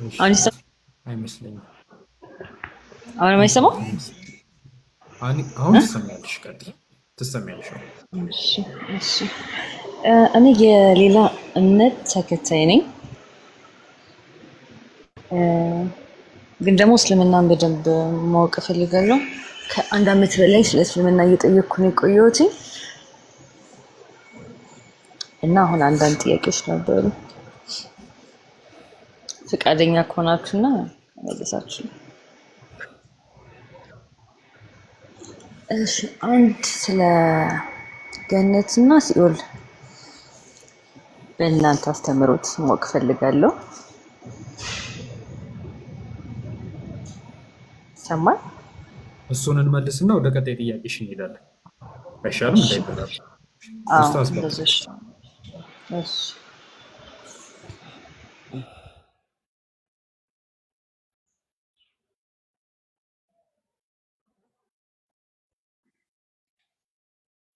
እሺ አይመስለኝም። አሁን የማይሰማው? አሁን ትሰሚያለሽ፣ ቀጥይ ትሰሚያለሽ። አሁን እሺ እሺ። እኔ የሌላ እምነት ተከታይ ነኝ፣ ግን ደግሞ እስልምናን በደንብ ማወቅ እፈልጋለሁ። ከአንድ አመት በላይ ስለ እስልምና እየጠየቅኩ ነው የቆየሁት እና አሁን አንዳንድ ጥያቄዎች ነበሩ። ፈቃደኛ ከሆናችሁና መለሳችሁ። እሺ፣ አንድ ስለ ገነትና ሲኦል በእናንተ አስተምሮት ማወቅ እፈልጋለሁ። ይሰማል? እሱን እንመልስና ወደ ቀጣይ ጥያቄሽ እንሄዳለን። አይሻልም? እንዳይበላል ኡስታዝ ጋር እሺ እሺ።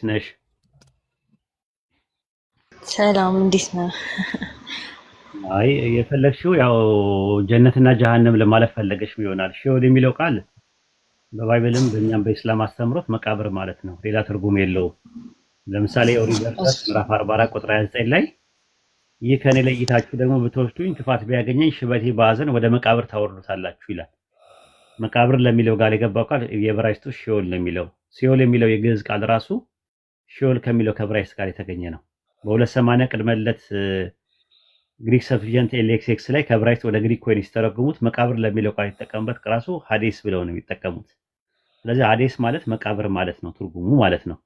ነሽ? ሰላም፣ እንዴት ነህ? አይ የፈለግሽው ያው ጀነትና ጀሃነም ለማለት ፈለገሽ ይሆናል። ሲኦል የሚለው ቃል በባይብልም በእኛም በኢስላም አስተምሮት መቃብር ማለት ነው። ሌላ ትርጉም የለውም። ለምሳሌ ኦሪት ዘፍጥረት ምዕራፍ 44 ቁጥር 29 ላይ ይህ ከኔ ለይታችሁ ደግሞ ብትወስዱኝ ክፋት ቢያገኘኝ ሽበቴ በሐዘን ወደ መቃብር ታወርዱታላችሁ ይላል። መቃብር ለሚለው ጋር የገባው ቃል የዕብራይስጡ ሲኦል ነው የሚለው። ሲኦል የሚለው የግዕዝ ቃል ራሱ ሲኦል ከሚለው ከዕብራይስጥ ጋር የተገኘ ነው። በ280 ቅድመ ልደት ግሪክ ሰብስቲዩሽንት ኤልኤክስኤክስ ላይ ከዕብራይስጥ ወደ ግሪክ ኮይን ሲተረጉሙት መቃብር ለሚለው ቃል የተጠቀሙበት ራሱ ሀዴስ ብለው ነው የሚጠቀሙት። ስለዚህ ሀዴስ ማለት መቃብር ማለት ነው ትርጉሙ ማለት ነው።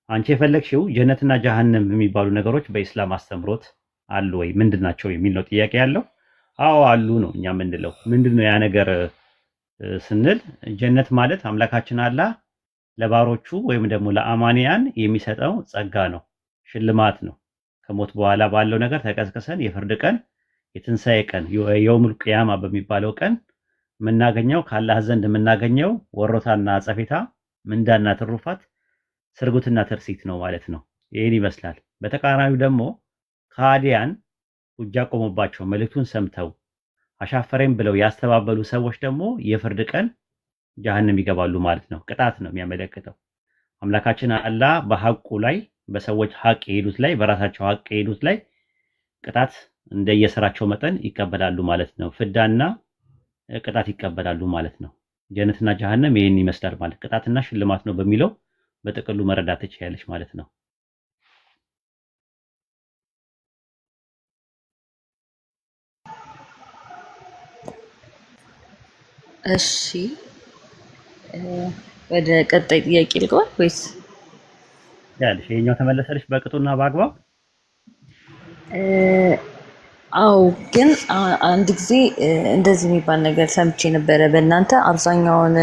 አንቺ የፈለግሽው ጀነትና ጀሃነም የሚባሉ ነገሮች በኢስላም አስተምሮት አሉ ወይ ምንድን ናቸው የሚል ነው ጥያቄ ያለው። አዎ አሉ ነው እኛ የምንለው። ምንድን ነው ያ ነገር ስንል ጀነት ማለት አምላካችን አላህ ለባሮቹ ወይም ደግሞ ለአማንያን የሚሰጠው ጸጋ ነው፣ ሽልማት ነው። ከሞት በኋላ ባለው ነገር ተቀስቅሰን የፍርድ ቀን፣ የትንሣኤ ቀን፣ የውሙል ቂያማ በሚባለው ቀን የምናገኘው ከአላህ ዘንድ የምናገኘው ወሮታና አጸፌታ፣ ምንዳና ትሩፋት፣ ስርጉትና ትርሲት ነው ማለት ነው። ይህን ይመስላል። በተቃራኒው ደግሞ ከሃዲያን ውጃ ቆሞባቸው መልእክቱን ሰምተው አሻፈረኝ ብለው ያስተባበሉ ሰዎች ደግሞ የፍርድ ቀን ጀሃነም ይገባሉ ማለት ነው። ቅጣት ነው የሚያመለክተው። አምላካችን አላህ በሐቁ ላይ በሰዎች ሐቅ የሄዱት ላይ በራሳቸው ሐቅ የሄዱት ላይ ቅጣት እንደየስራቸው መጠን ይቀበላሉ ማለት ነው። ፍዳና ቅጣት ይቀበላሉ ማለት ነው። ጀነትና ጀሃነም ይህን ይመስላል ማለት ቅጣትና ሽልማት ነው በሚለው በጥቅሉ መረዳት ትችያለሽ ማለት ነው። እሺ፣ ወደ ቀጣይ ጥያቄ ልግባ ወይስ? ያልሽ ይሄኛው ተመለሰልሽ በቅጡና በአግባብ? አው ግን አንድ ጊዜ እንደዚህ የሚባል ነገር ሰምቼ ነበረ። በእናንተ አብዛኛውን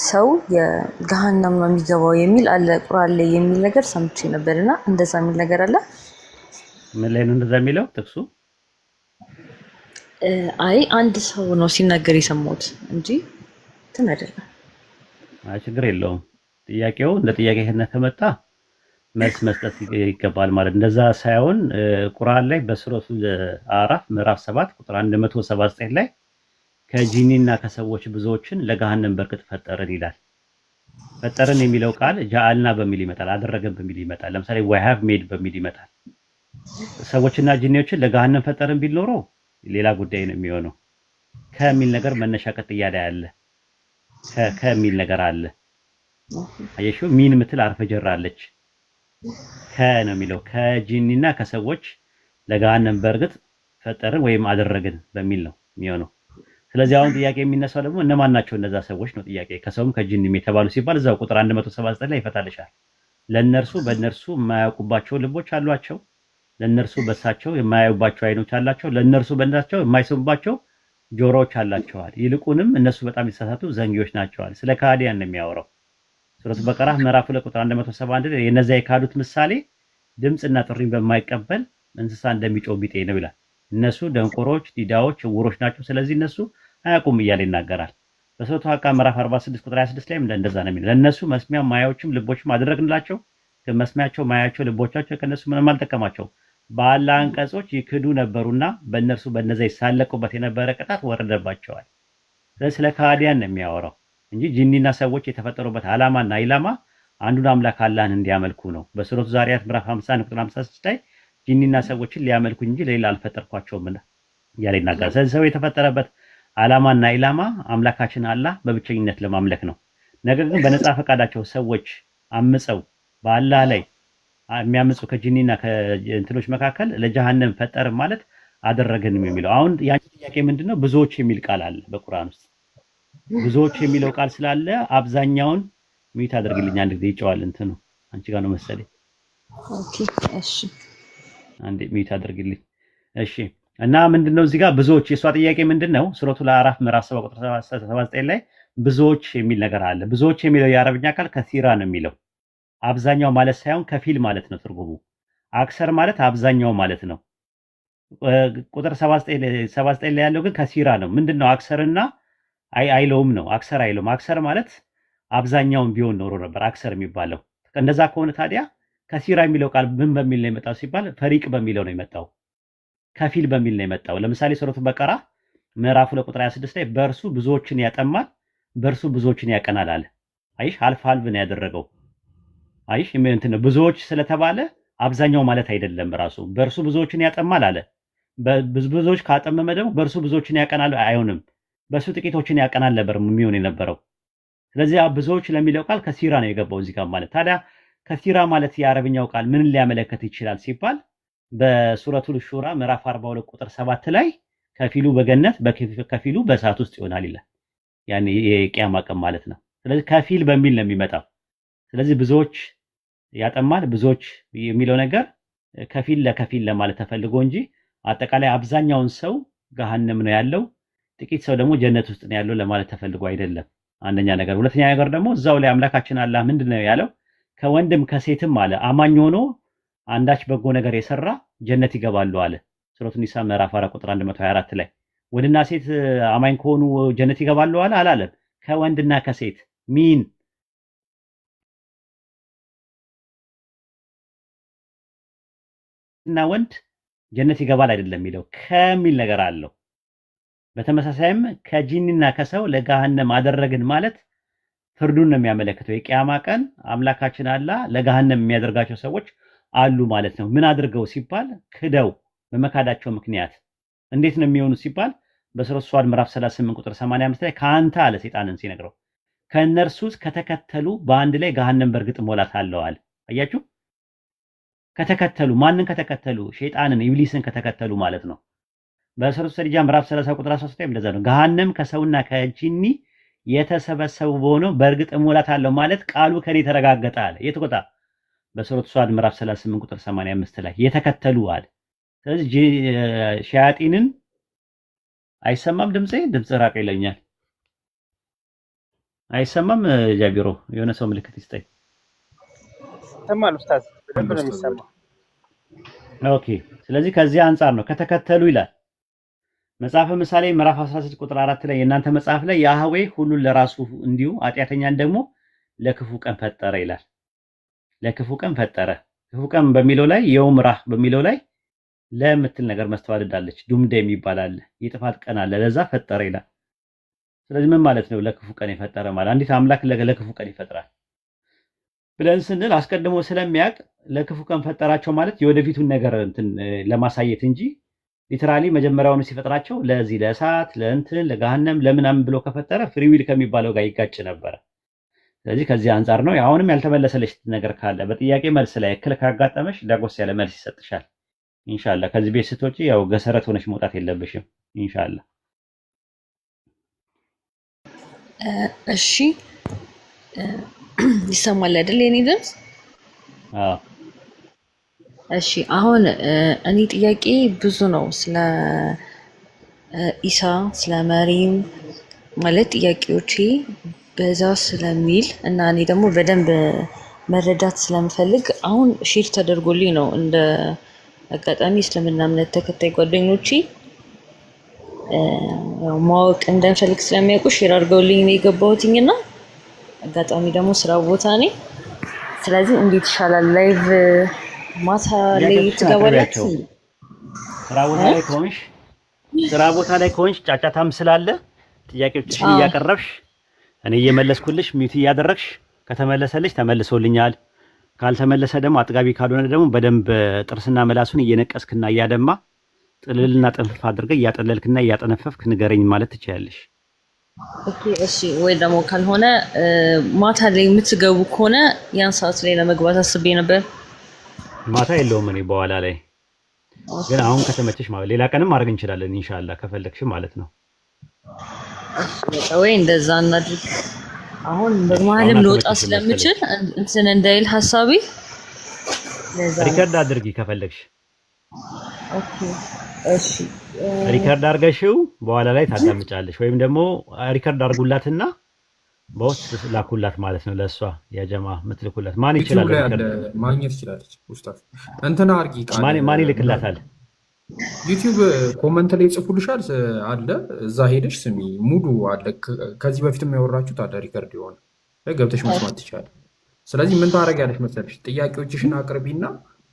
ሰው የገሃነም ነው የሚገባው የሚል አለ ቁርአን ላይ የሚል ነገር ሰምቼ ነበርና እንደዛ የሚል ነገር አለ? ምን ላይ ነው እንደዛ የሚለው ጥቅሱ? አይ አንድ ሰው ነው ሲናገር የሰማሁት እንጂ እንትን አይደለም። አይ ችግር የለውም። ጥያቄው እንደ ጥያቄነት ከመጣ መልስ መስጠት ይገባል ማለት እንደዛ ሳይሆን ቁርአን ላይ በሱረቱ አዕራፍ ምዕራፍ 7 ቁጥር 179 ላይ ከጂኒና ከሰዎች ብዙዎችን ለገሃነም በርግጥ ፈጠርን ይላል። ፈጠርን የሚለው ቃል ጃአልና በሚል ይመጣል፣ አደረገን በሚል ይመጣል። ለምሳሌ we have made በሚል ይመጣል። ሰዎችና ጂኒዎችን ለገሃነም ፈጠርን ቢል ኖሮ ሌላ ጉዳይ ነው የሚሆነው። ከሚል ነገር መነሻ ቀጥያ ላይ አለ። ከሚል ነገር አለ። አየሽው? ሚን ምትል አርፈ ጀራለች። ነው የሚለው ከጂኒና ከሰዎች ለገሃነም በርግጥ ፈጠርን ወይም አደረግን በሚል ነው የሚሆነው። ስለዚህ አሁን ጥያቄ የሚነሳው ደግሞ እነማን ናቸው እነዛ ሰዎች ነው ጥያቄ። ከሰውም ከጂኒም የተባሉ ሲባል እዛው ቁጥር 179 ላይ ይፈታልሻል። ለነርሱ በእነርሱ የማያውቁባቸው ልቦች አሏቸው፣ ለነርሱ በሳቸው የማያዩባቸው አይኖች አላቸው፣ ለነርሱ በእነርሳቸው የማይሰሙባቸው ጆሮዎች አላቸዋል። ይልቁንም እነሱ በጣም የተሳሳቱ ዘንጊዎች ናቸዋል። ስለ ከሃዲያን ነው የሚያወራው። ሱረቱ በቀራ ምዕራፍ 2 ቁጥር 171 ላይ የነዛ የካዱት ምሳሌ ድምጽና ጥሪን በማይቀበል እንስሳ እንደሚጮህ ቢጤ ነው ይላል። እነሱ ደንቆሮች፣ ዲዳዎች፣ ዕውሮች ናቸው፣ ስለዚህ እነሱ አያውቁም እያለ ይናገራል። በሱረቱ ሐቃ ምዕራፍ 46 ቁጥር 26 ላይ እንደዛ ነው የሚለው። ለነሱ መስሚያ ማያዎችም ልቦችም አደረግንላቸው፣ ግን መስሚያቸው ማያቸው ልቦቻቸው ከነሱ ምንም አልጠቀማቸው። በአላህ አንቀጾች ይክዱ ነበሩና በእነርሱ በነዛ ይሳለቁበት የነበረ ቅጣት ወረደባቸዋል። ስለ ከሃዲያን ነው የሚያወራው እንጂ ጂኒና ሰዎች የተፈጠሩበት ዓላማና ኢላማ አንዱን አምላክ አላህን እንዲያመልኩ ነው። በሱረቱ ዛሪያት ምዕራፍ 50 ቁጥር 56 ላይ ጂኒና ሰዎችን ሊያመልኩ እንጂ ሌላ አልፈጠርኳቸውም እያለ ይናገራል። ስለዚህ ሰው የተፈጠረበት ዓላማና ኢላማ አምላካችን አላህ በብቸኝነት ለማምለክ ነው። ነገር ግን በነፃ ፈቃዳቸው ሰዎች አምፀው በአላህ ላይ የሚያምፁ ከጂኒና ከእንትኖች መካከል ለጀሃነም ፈጠር ማለት አደረገንም የሚለው አሁን ያን ጥያቄ ምንድነው? ብዙዎች የሚል ቃል አለ በቁርአን ውስጥ። ብዙዎች የሚለው ቃል ስላለ አብዛኛውን ሚት አድርግልኝ አንድ ጊዜ ይጨዋል እንትኑ አንቺ ጋር ነው መሰለኝ። ኦኬ እሺ አንዴ ሚት አድርግልኝ። እሺ እና ምንድነው እዚህ ጋር ብዙዎች የሷ ጥያቄ ምንድነው? ሱረቱ ለአራፍ ምዕራፍ 7 ቁጥር 79 ላይ ብዙዎች የሚል ነገር አለ። ብዙዎች የሚለው የአረብኛ ቃል ከሲራ ነው የሚለው አብዛኛው ማለት ሳይሆን ከፊል ማለት ነው ትርጉሙ። አክሰር ማለት አብዛኛው ማለት ነው። ቁጥር 79 ላይ ያለው ግን ከሲራ ነው። ምንድነው አክሰርና አይለውም ነው። አክሰር አይለውም። አክሰር ማለት አብዛኛውን ቢሆን ኖሮ ነበር አክሰር የሚባለው። እንደዛ ከሆነ ታዲያ ከሲራ የሚለው ቃል ምን በሚል ነው የመጣው ሲባል ፈሪቅ በሚለው ነው የመጣው። ከፊል በሚል ነው የመጣው። ለምሳሌ ሱረቱ በቀራ ምዕራፍ 2 ቁጥር 26 ላይ በእርሱ ብዙዎችን ያጠማል፣ በእርሱ ብዙዎችን ያቀናል አለ። አይሽ አልፍ አልፍ ነው ያደረገው። አይሽ እንትን ነው ብዙዎች ስለተባለ አብዛኛው ማለት አይደለም። ራሱ በእርሱ ብዙዎችን ያጠማል አለ። ብዙዎች ካጠመመ ደግሞ በእርሱ ብዙዎችን ያቀናል አይሆንም። በእሱ ጥቂቶችን ያቀናል ነበር የሚሆን የነበረው። ስለዚህ ብዙዎች ለሚለው ቃል ከሲራ ነው የገባው እዚህ ጋር ማለት። ታዲያ ከሲራ ማለት የአረብኛው ቃል ምን ሊያመለክት ይችላል ሲባል በሱረቱል ሹራ ምዕራፍ 42 ቁጥር 7 ላይ ከፊሉ በገነት ከፊሉ በእሳት ውስጥ ይሆናል ይላል። ያኔ የቂያማ ቀን ማለት ነው። ስለዚህ ከፊል በሚል ነው የሚመጣው። ስለዚህ ብዙዎች ያጠማል ብዙዎች የሚለው ነገር ከፊል ለከፊል ለማለት ተፈልጎ እንጂ አጠቃላይ አብዛኛውን ሰው ገሃነም ነው ያለው፣ ጥቂት ሰው ደግሞ ጀነት ውስጥ ነው ያለው ለማለት ተፈልጎ አይደለም። አንደኛ ነገር። ሁለተኛ ነገር ደግሞ እዛው ላይ አምላካችን አላህ ምንድነው ያለው? ከወንድም ከሴትም አለ አማኝ ሆኖ አንዳች በጎ ነገር የሰራ ጀነት ይገባሉ አለ። ሱረቱ ኒሳ ምዕራፍ 4 ቁጥር 124 ላይ ወንድና ሴት አማኝ ከሆኑ ጀነት ይገባሉ አለ አላለም? ከወንድና ከሴት ሚን እና ወንድ ጀነት ይገባል አይደለም የሚለው ከሚል ነገር አለው። በተመሳሳይም ከጂንና ከሰው ለገሃነም አደረግን ማለት ፍርዱን ነው የሚያመለክተው። የቂያማ ቀን አምላካችን አላህ ለገሃነም የሚያደርጋቸው ሰዎች አሉ ማለት ነው። ምን አድርገው ሲባል ክደው በመካዳቸው ምክንያት። እንዴት ነው የሚሆኑት ሲባል በሱረቱ ሷድ ምዕራፍ 38 ቁጥር 85 ላይ ከአንተ አለ ሰይጣንን ሲነግረው ከእነርሱስ ከተከተሉ በአንድ ላይ ገሃነም በእርግጥ ሞላታለሁ አለ። አያችሁ? ከተከተሉ ማንን ከተከተሉ? ሸይጣንን ኢብሊስን ከተከተሉ ማለት ነው። በሱረቱ ሰዲጃ ምዕራፍ 30 ቁጥር 13 ላይ እንደዛ ነው። ገሃነም ከሰውና ከጂኒ የተሰበሰቡ ሆነው በእርግጥ ሞላታለሁ ማለት ቃሉ ከኔ ተረጋገጠ አለ። የት ቦታ? በሱረቱ ሷድ ምዕራፍ 38 ቁጥር 85 ላይ የተከተሉ አለ። ስለዚህ ሸያጢንን አይሰማም ድምጽ ራቅ ይለኛል። አይሰማም ጃቢሮ የሆነ ሰው ምልክት ይስጠኝ። ሰማል ኡስታዝ በደንብ ነው የሚሰማው። ኦኬ ስለዚህ ከዚህ አንፃር ነው ከተከተሉ ይላል። መጽሐፈ ምሳሌ ምዕራፍ 16 ቁጥር 4 ላይ የእናንተ መጽሐፍ ላይ ያህዌ ሁሉን ለራሱ እንዲሁ ኃጢአተኛን ደግሞ ለክፉ ቀን ፈጠረ ይላል። ለክፉ ቀን ፈጠረ። ክፉ ቀን በሚለው ላይ የውም ራህ በሚለው ላይ ለምትል ነገር መስተዋልዳለች። ዱምዳ የሚባል አለ፣ የጥፋት ቀን አለ፣ ለዛ ፈጠረ ይላል። ስለዚህ ምን ማለት ነው? ለክፉ ቀን የፈጠረ ማለት አንዲት አምላክ ለክፉ ቀን ይፈጥራል ብለን ስንል አስቀድሞ ስለሚያውቅ ለክፉ ቀን ፈጠራቸው ማለት የወደፊቱን ነገር እንትን ለማሳየት እንጂ ሊተራሊ መጀመሪያውኑ ሲፈጥራቸው ለዚህ ለእሳት ለእንትን ለገሃነም ለምናምን ብሎ ከፈጠረ ፍሪዊል ከሚባለው ጋር ይጋጭ ነበረ። ስለዚህ ከዚህ አንፃር ነው። አሁንም ያልተመለሰለሽ ነገር ካለ በጥያቄ መልስ ላይ እክል ካጋጠመሽ ዳጎስ ያለ መልስ ይሰጥሻል ኢንሻአላህ። ከዚህ ቤት ስትወጪ ያው ገሰረት ሆነሽ መውጣት የለብሽም ኢንሻአላህ። እሺ ይሰማል አይደል የኔ ድምጽ? አዎ እሺ አሁን እኔ ጥያቄ ብዙ ነው ስለ ኢሳ ስለ መሪም ማለት ጥያቄዎቼ በዛ ስለሚል እና እኔ ደግሞ በደንብ መረዳት ስለምፈልግ አሁን ሼር ተደርጎልኝ ነው እንደ አጋጣሚ እስልምና እምነት ተከታይ ጓደኞቼ ማወቅ እንደምፈልግ ስለሚያውቁ ሼር አድርገውልኝ ነው የገባሁትኝና አጋጣሚ ደግሞ ስራ ቦታ ነኝ። ስለዚህ እንዴት ይሻላል ላይቭ ማታ ላይ ጥያቄዎችን ትገባላችሁ? አቅርቢያቸው። ስራ ቦታ ላይ ከሆንሽ ጫጫታም ስላለ ጥያቄዎችሽን እያቀረብሽ እኔ እየመለስኩልሽ ሚውት እያደረግሽ ከተመለሰልሽ ተመልሶልኛል፣ ካልተመለሰ ደግሞ አጥጋቢ ካልሆነ ደግሞ በደንብ ጥርስና መላሱን እየነቀስክና እያደማ ጥልልና ጥንፍፍ አድርገህ እያጠለልክና እያጠነፈፍክ ንገረኝ ማለት ትችያለሽ። ኦኬ እሺ። ወይ ደግሞ ካልሆነ ማታ ላይ የምትገቡ ከሆነ ያን ሰዓት ላይ ለመግባት አስቤ ነበር። ማታ የለውም እኔ በኋላ ላይ ግን አሁን ከተመቸሽ ማለት ሌላ ቀንም ማድረግ እንችላለን ኢንሻአላህ ከፈለግሽ ማለት ነው። ወይ እንደዛ እናድርግ። አሁን በመሀልም ልወጣ ስለምችል እንትን እንዳይል ሐሳቤ ሪከርድ አድርጊ ከፈለግሽ። ኦኬ እሺ። ሪከርድ አድርገሽው በኋላ ላይ ታዳምጫለሽ፣ ወይም ደግሞ ሪከርድ አድርጉላትና በውስጥ ላኩላት ማለት ነው። ለእሷ ያጀማ የምትልኩላት ማን ይችላል? ማግኘት ይችላለች። ኡስታዝ እንትና አርጊ ማን ይልክላታል? ዩቲዩብ ኮመንት ላይ ጽፉልሻል አለ። እዛ ሄደሽ ስሚ፣ ሙሉ አለ። ከዚህ በፊትም ያወራችሁት አለ ሪከርድ የሆነ ገብተሽ መስማት ትችላለሽ። ስለዚህ ምን ታደርጊያለሽ መሰለሽ? ጥያቄዎችሽን አቅርቢና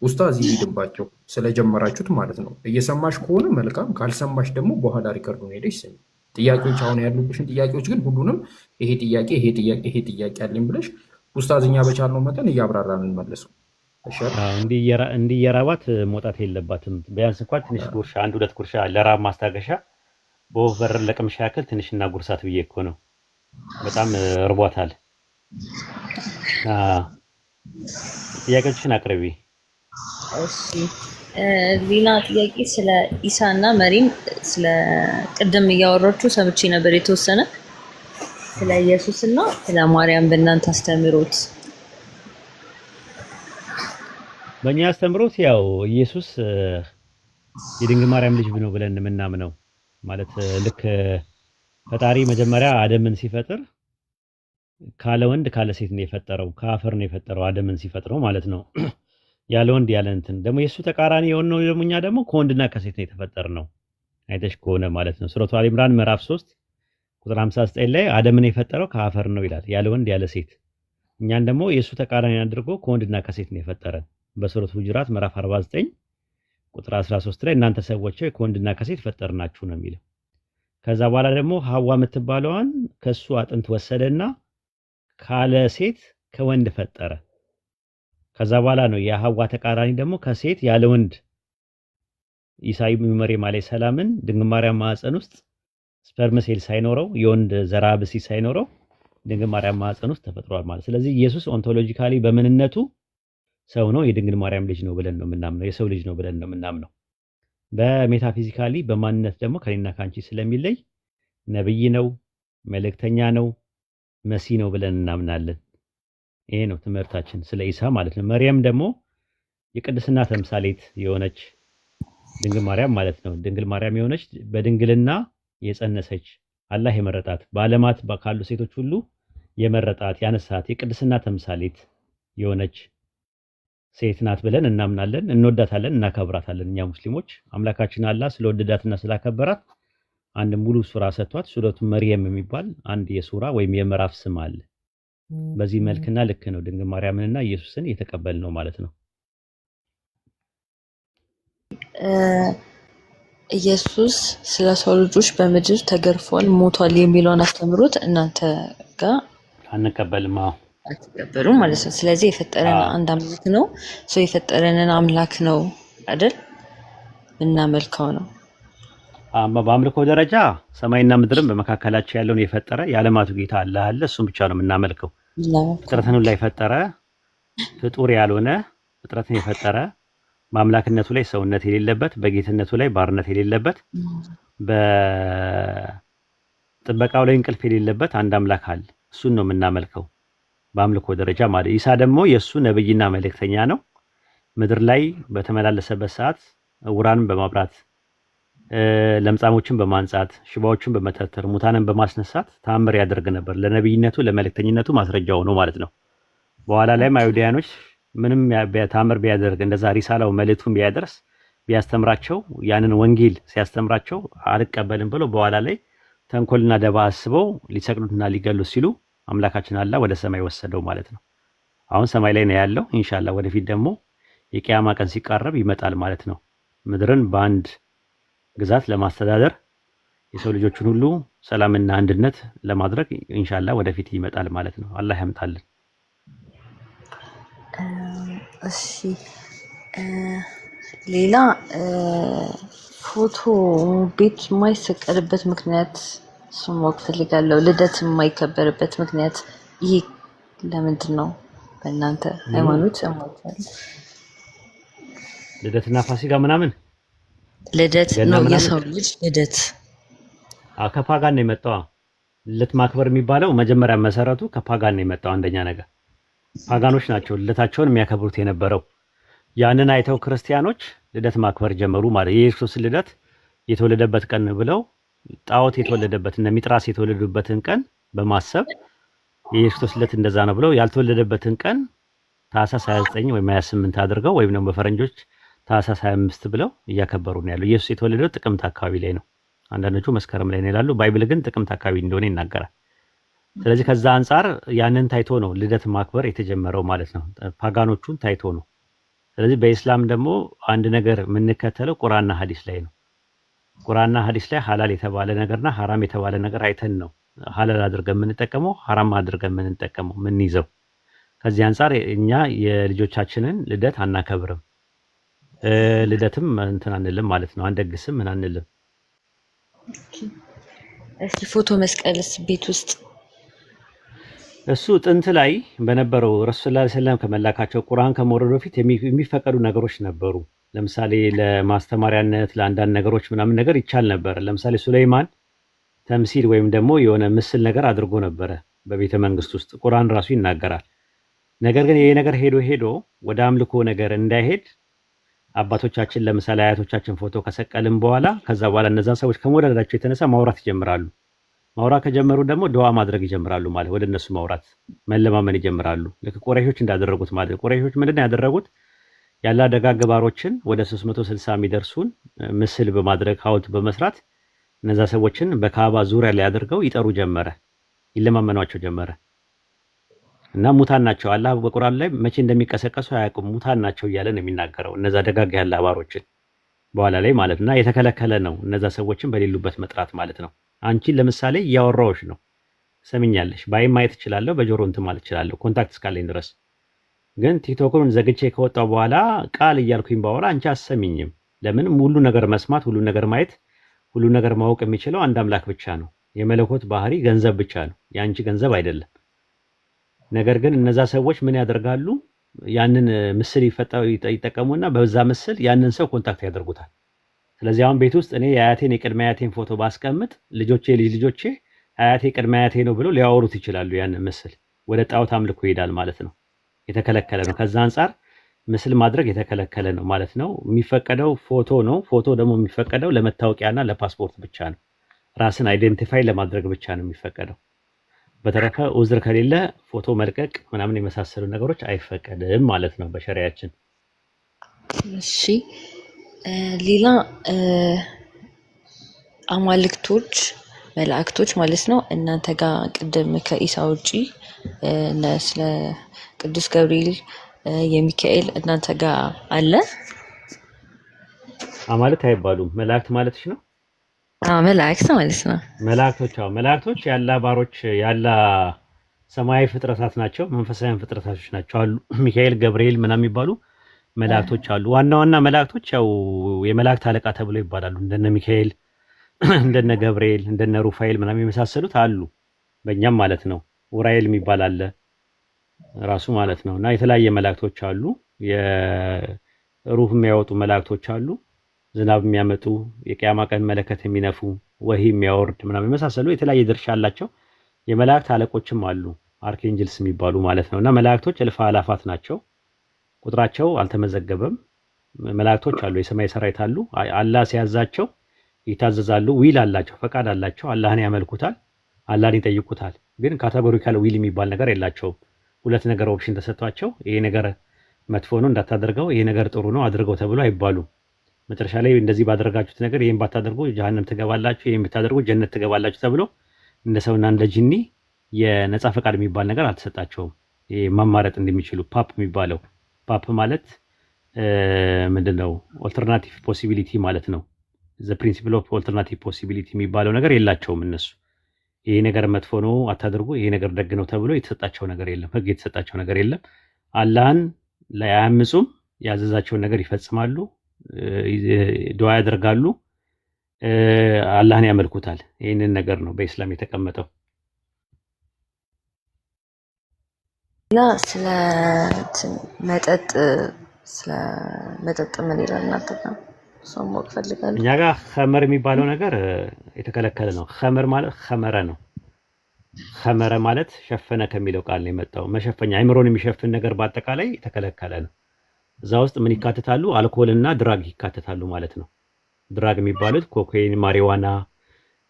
ኡስታዝ ይሄድባቸው ስለጀመራችሁት ማለት ነው። እየሰማሽ ከሆነ መልካም፣ ካልሰማሽ ደግሞ በኋላ ሪከርዱን ሄደሽ ስሚ። ጥያቄዎች አሁን ያሉብሽን ጥያቄዎች ግን ሁሉንም ይሄ ጥያቄ አለኝ ብለሽ ኡስታዝኛ በቻልነው መጠን እያብራራን እንመልሰው። እንዲህ የራባት መውጣት የለባትም። ቢያንስ እንኳን ትንሽ ጉርሻ 1-2 ጉርሻ ለራብ ማስታገሻ በወፍ በር ለቅምሻ ያክል ትንሽና ጉርሳት ብዬ እኮ ነው። በጣም እርቧታል። ጥያቄዎችን አቅርቢ። እሺ ሌላ ጥያቄ ስለ ኢሳ እና መሪም ስለ ቅድም እያወራችሁ ሰምቼ ነበር የተወሰነ ስለ ኢየሱስ እና ስለ ማርያም በእናንተ አስተምሮት። በእኛ አስተምሮት ያው ኢየሱስ የድንግል ማርያም ልጅ ነው ብለን የምናምነው ማለት ልክ ፈጣሪ መጀመሪያ አደምን ሲፈጥር ካለ ወንድ ካለ ሴት ነው የፈጠረው፣ ከአፈር ነው የፈጠረው አደምን ሲፈጥረው ማለት ነው። ያለ ወንድ ያለ እንትን ደግሞ የሱ ተቃራኒ የሆነው ደግሞ እኛ ደግሞ ከወንድና ከሴት ነው የተፈጠርነው አይተሽ ከሆነ ማለት ነው። ሱረቱ አሊ ኢምራን ምዕራፍ 3 ቁጥር 59 ላይ አደምን የፈጠረው ከአፈር ነው ይላል፣ ያለ ወንድ ያለ ሴት። እኛን ደግሞ የሱ ተቃራኒ አድርጎ ከወንድና ከሴት ነው የፈጠረን በሱረቱ ሁጁራት ምዕራፍ 49 ቁጥር 13 ላይ እናንተ ሰዎች ከወንድና ከሴት ፈጠርናችሁ ነው የሚለው። ከዛ በኋላ ደግሞ ሐዋ የምትባለዋን ከሱ አጥንት ወሰደና ካለ ሴት ከወንድ ፈጠረ። ከዛ በኋላ ነው የሐዋ ተቃራኒ ደግሞ ከሴት ያለ ወንድ ኢሳ ኢብኑ መርየም አለይሂ ሰላምን ድንግል ማርያም ማህፀን ውስጥ ስፐርም ሴል ሳይኖረው የወንድ ዘራ ብሲ ሳይኖረው ድንግል ማርያም ማህፀን ውስጥ ተፈጥሯል ማለት። ስለዚህ ኢየሱስ ኦንቶሎጂካሊ በምንነቱ ሰው ነው፣ የድንግል ማርያም ልጅ ነው ብለን ነው የምናምነው፣ የሰው ልጅ ነው ብለን ነው የምናምነው። በሜታፊዚካሊ በማንነት ደግሞ ከኔና ካንቺ ስለሚለይ ነብይ ነው፣ መልእክተኛ ነው፣ መሲ ነው ብለን እናምናለን። ይሄ ነው ትምህርታችን ስለ ኢሳ ማለት ነው። መርየም ደግሞ የቅድስና ተምሳሌት የሆነች ድንግል ማርያም ማለት ነው። ድንግል ማርያም የሆነች በድንግልና የጸነሰች አላህ የመረጣት በዓለማት ካሉ ሴቶች ሁሉ የመረጣት ያነሳት የቅድስና ተምሳሌት የሆነች ሴት ናት ብለን እናምናለን፣ እንወዳታለን፣ እናከብራታለን። እኛ ሙስሊሞች አምላካችን አላህ ስለወደዳትና ስላከበራት አንድ ሙሉ ሱራ ሰጥቷት ሱረቱ መርየም የሚባል አንድ የሱራ ወይም የምዕራፍ ስም አለ። በዚህ መልክና ልክ ነው ድንግል ማርያምንና ኢየሱስን የተቀበልነው ማለት ነው። ኢየሱስ ስለ ሰው ልጆች በምድር ተገርፏል፣ ሞቷል የሚለውን አስተምሮት እናንተ ጋር አንቀበልም። አትቀበሉ ማለት ነው። ስለዚህ የፈጠረን አንድ አምላክ ነው። ሰው የፈጠረንን አምላክ ነው አይደል? እናመልከው ነው። በአምልኮ ደረጃ ሰማይና ምድርን በመካከላቸው ያለውን የፈጠረ የዓለማቱ ጌታ አላህ አለ። እሱም ብቻ ነው የምናመልከው። ፍጥረትን ሁሉ የፈጠረ ፍጡር ያልሆነ ፍጥረትን የፈጠረ በአምላክነቱ ላይ ሰውነት የሌለበት፣ በጌትነቱ ላይ ባርነት የሌለበት፣ በጥበቃው ላይ እንቅልፍ የሌለበት አንድ አምላክ አለ። እሱን ነው የምናመልከው በአምልኮ ደረጃ ማለት። ኢሳ ደግሞ የእሱ ነብይና መልእክተኛ ነው። ምድር ላይ በተመላለሰበት ሰዓት ዕውራንን በማብራት ለምጻሞችን በማንጻት ሽባዎችን በመተርተር ሙታንን በማስነሳት ተአምር ያደርግ ነበር። ለነብይነቱ ለመልእክተኝነቱ ማስረጃው ነው ማለት ነው። በኋላ ላይም አይሁዳውያኖች ምንም ተአምር ቢያደርግ እንደዛ ሪሳላው መልእክቱን ቢያደርስ ቢያስተምራቸው ያንን ወንጌል ሲያስተምራቸው አልቀበልም ብለው በኋላ ላይ ተንኮልና ደባ አስበው ሊሰቅሉትና ሊገሉት ሲሉ አምላካችን አላህ ወደ ሰማይ ወሰደው ማለት ነው። አሁን ሰማይ ላይ ነው ያለው። ኢንሻአላህ ወደፊት ደግሞ የቂያማ ቀን ሲቃረብ ይመጣል ማለት ነው። ምድርን በአንድ ግዛት ለማስተዳደር የሰው ልጆችን ሁሉ ሰላምና አንድነት ለማድረግ ኢንሻአላህ ወደፊት ይመጣል ማለት ነው። አላህ ያምጣልን። እሺ ሌላ ፎቶ ቤት የማይሰቀልበት ምክንያት እሱን ማወቅ ፈልጋለሁ። ልደት የማይከበርበት ምክንያት ይሄ ለምንድን ነው? በእናንተ ሃይማኖት ልደትና ፋሲካ ምናምን ልደት ነው የሰው ልጅ ልደት ከፓጋን ነው የመጣው። ልደት ማክበር የሚባለው መጀመሪያ መሰረቱ ከፓጋን ነው የመጣው። አንደኛ ነገር ፓጋኖች ናቸው ልደታቸውን የሚያከብሩት የነበረው። ያንን አይተው ክርስቲያኖች ልደት ማክበር ጀመሩ ማለት የኢየሱስ ልደት የተወለደበት ቀን ብለው ጣዖት የተወለደበት እነ ሚጥራስ የተወለዱበትን ቀን በማሰብ የኢየሱስ ልደት እንደዛ ነው ብለው ያልተወለደበትን ቀን ታህሳስ 29 ወይም 28 አድርገው ወይም ደግሞ በፈረንጆች ታህሳስ 25 ብለው እያከበሩ ነው ያለው። ኢየሱስ የተወለደው ጥቅምት አካባቢ ላይ ነው። አንዳንዶቹ መስከረም ላይ ነው ይላሉ። ባይብል ግን ጥቅምት አካባቢ እንደሆነ ይናገራል። ስለዚህ ከዛ አንፃር ያንን ታይቶ ነው ልደት ማክበር የተጀመረው ማለት ነው። ፓጋኖቹን ታይቶ ነው። ስለዚህ በኢስላም ደግሞ አንድ ነገር የምንከተለው ቁርአንና ሐዲስ ላይ ነው። ቁርአንና ሐዲስ ላይ ሐላል የተባለ ነገርና ሐራም የተባለ ነገር አይተን ነው ሐላል አድርገን የምንጠቀመው ሐራም አድርገን የምንጠቀመው ምን ይዘው። ከዚህ አንፃር እኛ የልጆቻችንን ልደት አናከብርም። ልደትም እንትን አንልም ማለት ነው። አንደግስም ምን አንልም። እስኪ ፎቶ መስቀልስ ቤት ውስጥ እሱ ጥንት ላይ በነበረው ረሱል ሰለላሁ ዐለይሂ ወሰለም ከመላካቸው ቁርአን ከመውረዱ በፊት የሚፈቀዱ ነገሮች ነበሩ። ለምሳሌ ለማስተማሪያነት ለአንዳንድ ነገሮች ምናምን ነገር ይቻል ነበር። ለምሳሌ ሱለይማን ተምሲል ወይም ደግሞ የሆነ ምስል ነገር አድርጎ ነበረ በቤተ መንግስት ውስጥ ቁርአን ራሱ ይናገራል። ነገር ግን ይሄ ነገር ሄዶ ወደ አምልኮ ነገር እንዳይሄድ አባቶቻችን ለምሳሌ አያቶቻችን ፎቶ ከሰቀልን በኋላ ከዛ በኋላ እነዛን ሰዎች ከመወደዳቸው የተነሳ ማውራት ይጀምራሉ። ማውራት ከጀመሩ ደግሞ ዱዓ ማድረግ ይጀምራሉ ማለት ወደ እነሱ ማውራት መለማመን ይጀምራሉ። ልክ ቁረይሾች እንዳደረጉት ማለት ቁረይሾች ምንድነው ያደረጉት? ያላ ደጋግ ባሮችን ወደ 360 የሚደርሱን ምስል በማድረግ ሐውልት በመስራት እነዛ ሰዎችን በካባ ዙሪያ ላይ አድርገው ይጠሩ ጀመረ፣ ይለማመኗቸው ጀመረ። እና ሙታን ናቸው አላህ በቁርአን ላይ መቼ እንደሚቀሰቀሱ አያውቁም ሙታን ናቸው እያለ ነው የሚናገረው እነዛ ደጋግ ያላ ባሮችን በኋላ ላይ ማለት እና የተከለከለ ነው እነዛ ሰዎችን በሌሉበት መጥራት ማለት ነው። አንቺን ለምሳሌ እያወራሁሽ ነው ሰምኛለሽ፣ ባይ ማየት እችላለሁ፣ በጆሮ እንትን ማለት እችላለሁ ኮንታክት እስካለኝ ድረስ። ግን ቲክቶክን ዘግቼ ከወጣው በኋላ ቃል እያልኩኝ ባወራ አንቺ አሰሚኝም። ለምን? ሁሉ ነገር መስማት፣ ሁሉ ነገር ማየት፣ ሁሉ ነገር ማወቅ የሚችለው አንድ አምላክ ብቻ ነው። የመለኮት ባህሪ ገንዘብ ብቻ ነው፣ የአንቺ ገንዘብ አይደለም። ነገር ግን እነዛ ሰዎች ምን ያደርጋሉ? ያንን ምስል ይጠቀሙና በዛ ምስል ያንን ሰው ኮንታክት ያደርጉታል። ስለዚህ አሁን ቤት ውስጥ እኔ የአያቴን የቅድመ አያቴን ፎቶ ባስቀምጥ ልጆቼ ልጆቼ አያቴ ቅድመ አያቴ ነው ብለው ሊያወሩት ይችላሉ። ያንን ምስል ወደ ጣዖት አምልኮ ይሄዳል ማለት ነው። የተከለከለ ነው። ከዛ አንፃር ምስል ማድረግ የተከለከለ ነው ማለት ነው። የሚፈቀደው ፎቶ ነው። ፎቶ ደግሞ የሚፈቀደው ለመታወቂያና ለፓስፖርት ብቻ ነው። ራስን አይዴንቲፋይ ለማድረግ ብቻ ነው የሚፈቀደው። በተረፈ ኡዝር ከሌለ ፎቶ መልቀቅ ምናምን የመሳሰሉ ነገሮች አይፈቀድም ማለት ነው በሸሪያችን። እሺ ሌላ አማልክቶች መላእክቶች ማለት ነው እናንተ ጋር ቅድም ከኢሳ ውጪ ስለ ቅዱስ ገብርኤል የሚካኤል እናንተ ጋር አለ? አማልክት አይባሉም መላእክት ማለትሽ ነው? መላእክት ማለት ነው። መላእክቶች ያላ ባሮች ያላ ሰማያዊ ፍጥረታት ናቸው። መንፈሳዊያን ፍጥረታቶች ናቸው አሉ። ሚካኤል ገብርኤል ምናምን የሚባሉ መላእክቶች አሉ። ዋና መላእክቶች ያው የመላእክት አለቃ ተብለው ይባላሉ። እንደነ ሚካኤል እንደነ ገብርኤል እንደነ ሩፋኤል ምናምን የመሳሰሉት አሉ። በእኛም ማለት ነው ኡራኤል የሚባል አለ ራሱ ማለት ነው። እና የተለያየ መላእክቶች አሉ። የሩህ የሚያወጡ መላእክቶች አሉ። ዝናብ የሚያመጡ የቂያማ ቀን መለከት የሚነፉ ወሂ የሚያወርድ ምናምን የመሳሰሉ የተለያየ ድርሻ አላቸው። የመላእክት አለቆችም አሉ አርኬንጀልስ የሚባሉ ማለት ነው። እና መላእክቶች እልፍ አላፋት ናቸው። ቁጥራቸው አልተመዘገበም። መላእክቶች አሉ፣ የሰማይ ሰራዊት አሉ። አላህ ሲያዛቸው ይታዘዛሉ። ዊል አላቸው፣ ፈቃድ አላቸው። አላህን ያመልኩታል፣ አላህን ይጠይቁታል። ግን ካቴጎሪካል ዊል የሚባል ነገር የላቸውም። ሁለት ነገር ኦፕሽን ተሰጥቷቸው ይሄ ነገር መጥፎ ነው እንዳታደርገው፣ ይሄ ነገር ጥሩ ነው አድርገው ተብሎ አይባሉም። መጨረሻ ላይ እንደዚህ ባደረጋችሁት ነገር ይሄን ባታደርጉ ጀሃነም ትገባላችሁ፣ ይሄን ብታደርጉ ጀነት ትገባላችሁ ተብሎ እንደ ሰውና እንደ ጂኒ የነጻ ፈቃድ የሚባል ነገር አልተሰጣቸውም። ይሄ ማማረጥ እንደሚችሉ ፓፕ የሚባለው ፓፕ ማለት ምንድነው ኦልተርናቲቭ ፖሲቢሊቲ ማለት ነው። ዘ ፕሪንሲፕል ኦፍ ኦልተርናቲቭ ፖሲቢሊቲ የሚባለው ነገር የላቸውም እነሱ። ይሄ ነገር መጥፎ ነው አታድርጉ፣ ይሄ ነገር ደግ ነው ተብሎ የተሰጣቸው ነገር የለም። ህግ የተሰጣቸው ነገር የለም። አላህን ላይ አያምፁም፣ ያዘዛቸውን ነገር ይፈጽማሉ፣ ዱዓ ያደርጋሉ፣ አላህን ያመልኩታል። ይህንን ነገር ነው በኢስላም የተቀመጠው። እና ስለ መጠጥ ምን ይላል እናንተ ጋር? እሷን ማወቅ ፈልጋለሁ። እኛ ጋር ኸመር የሚባለው ነገር የተከለከለ ነው። ኸመር ማለት ኸመረ ነው። ኸመረ ማለት ሸፈነ ከሚለው ቃል ነው የመጣው። መሸፈኛ አይምሮን የሚሸፍን ነገር በአጠቃላይ የተከለከለ ነው። እዛ ውስጥ ምን ይካተታሉ? አልኮል እና ድራግ ይካተታሉ ማለት ነው። ድራግ የሚባሉት ኮካይን፣ ማሪዋና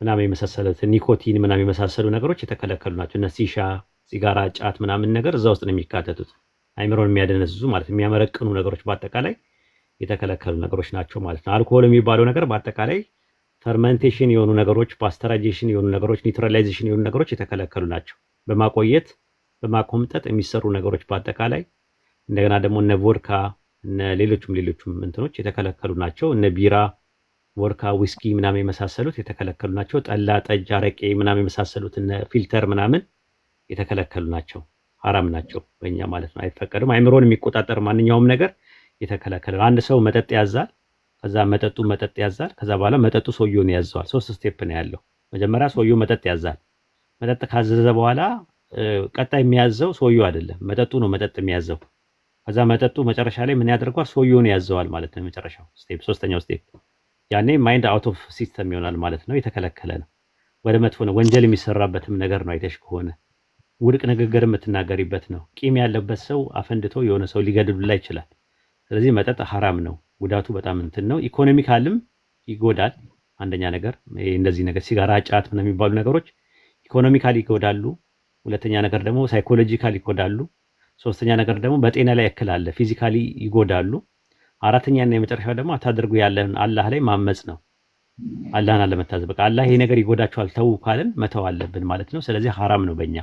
ምናምን የመሳሰሉት ኒኮቲን ምናምን የመሳሰሉ ነገሮች የተከለከሉ ናቸው። እነ ሲሻ፣ ሲጋራ፣ ጫት ምናምን ነገር እዛ ውስጥ ነው የሚካተቱት። አይምሮን የሚያደነዝዙ ማለት የሚያመረቅኑ ነገሮች በአጠቃላይ የተከለከሉ ነገሮች ናቸው ማለት ነው። አልኮል የሚባለው ነገር በአጠቃላይ ፈርመንቴሽን የሆኑ ነገሮች፣ ፓስተራይዜሽን የሆኑ ነገሮች፣ ኒውትራላይዜሽን የሆኑ ነገሮች የተከለከሉ ናቸው። በማቆየት በማቆምጠጥ የሚሰሩ ነገሮች በአጠቃላይ እንደገና ደግሞ እነ ቮድካ እነ ሌሎችም እንትኖች የተከለከሉ ናቸው። እነ ቢራ፣ ቮድካ፣ ዊስኪ ምናምን የመሳሰሉት የተከለከሉ ናቸው። ጠላ፣ ጠጅ፣ አረቄ ምናምን የመሳሰሉት እነ ፊልተር ምናምን የተከለከሉ ናቸው። ሐራም ናቸው በእኛ ማለት ነው። አይፈቀዱም። አይምሮን የሚቆጣጠር ማንኛውም ነገር የተከለከለ ነው። አንድ ሰው መጠጥ ያዛል፣ ከዛ መጠጥ ያዛል፣ ከዛ በኋላ መጠጡ ሰውየውን ያዘዋል። 3 ስቴፕ ነው ያለው። መጀመሪያ ሰውየው መጠጥ ያዛል። መጠጥ ካዘዘ በኋላ ቀጣይ የሚያዘው ሰውየው አይደለም፣ መጠጡ ነው መጠጥ የሚያዘው። ከዛ መጠጡ መጨረሻ ላይ ምን ያደርገዋል? ሰውየውን ያዘዋል ማለት ነው። መጨረሻው ስቴፕ፣ 3ኛው ስቴፕ። ያኔ ማይንድ አውት ኦፍ ሲስተም ይሆናል ማለት ነው። የተከለከለ ነው። ወደ መጥፎ ነው። ወንጀል የሚሰራበትም ነገር ነው። አይተሽ ከሆነ ውድቅ ንግግር የምትናገሪበት ነው። ቂም ያለበት ሰው አፈንድቶ የሆነ ሰው ሊገድሉላ ይችላል። ስለዚህ መጠጥ ሐራም ነው። ጉዳቱ በጣም እንትን ነው። ኢኮኖሚካልም ይጎዳል። አንደኛ ነገር እንደዚህ ነገር ሲጋራ፣ ጫት ምናምን የሚባሉ ነገሮች ኢኮኖሚካሊ ይጎዳሉ። ሁለተኛ ነገር ደግሞ ሳይኮሎጂካሊ ይጎዳሉ። ሶስተኛ ነገር ደግሞ በጤና ላይ እክል አለ፣ ፊዚካሊ ይጎዳሉ። አራተኛ እና የመጨረሻው ደግሞ አታድርጉ ያለን አላህ ላይ ማመጽ ነው። አላህን አለመታዘዝ። በቃ አላህ ይሄ ነገር ይጎዳቸዋል ተው ካለን መተው አለብን ማለት ነው። ስለዚህ ሐራም ነው በእኛ።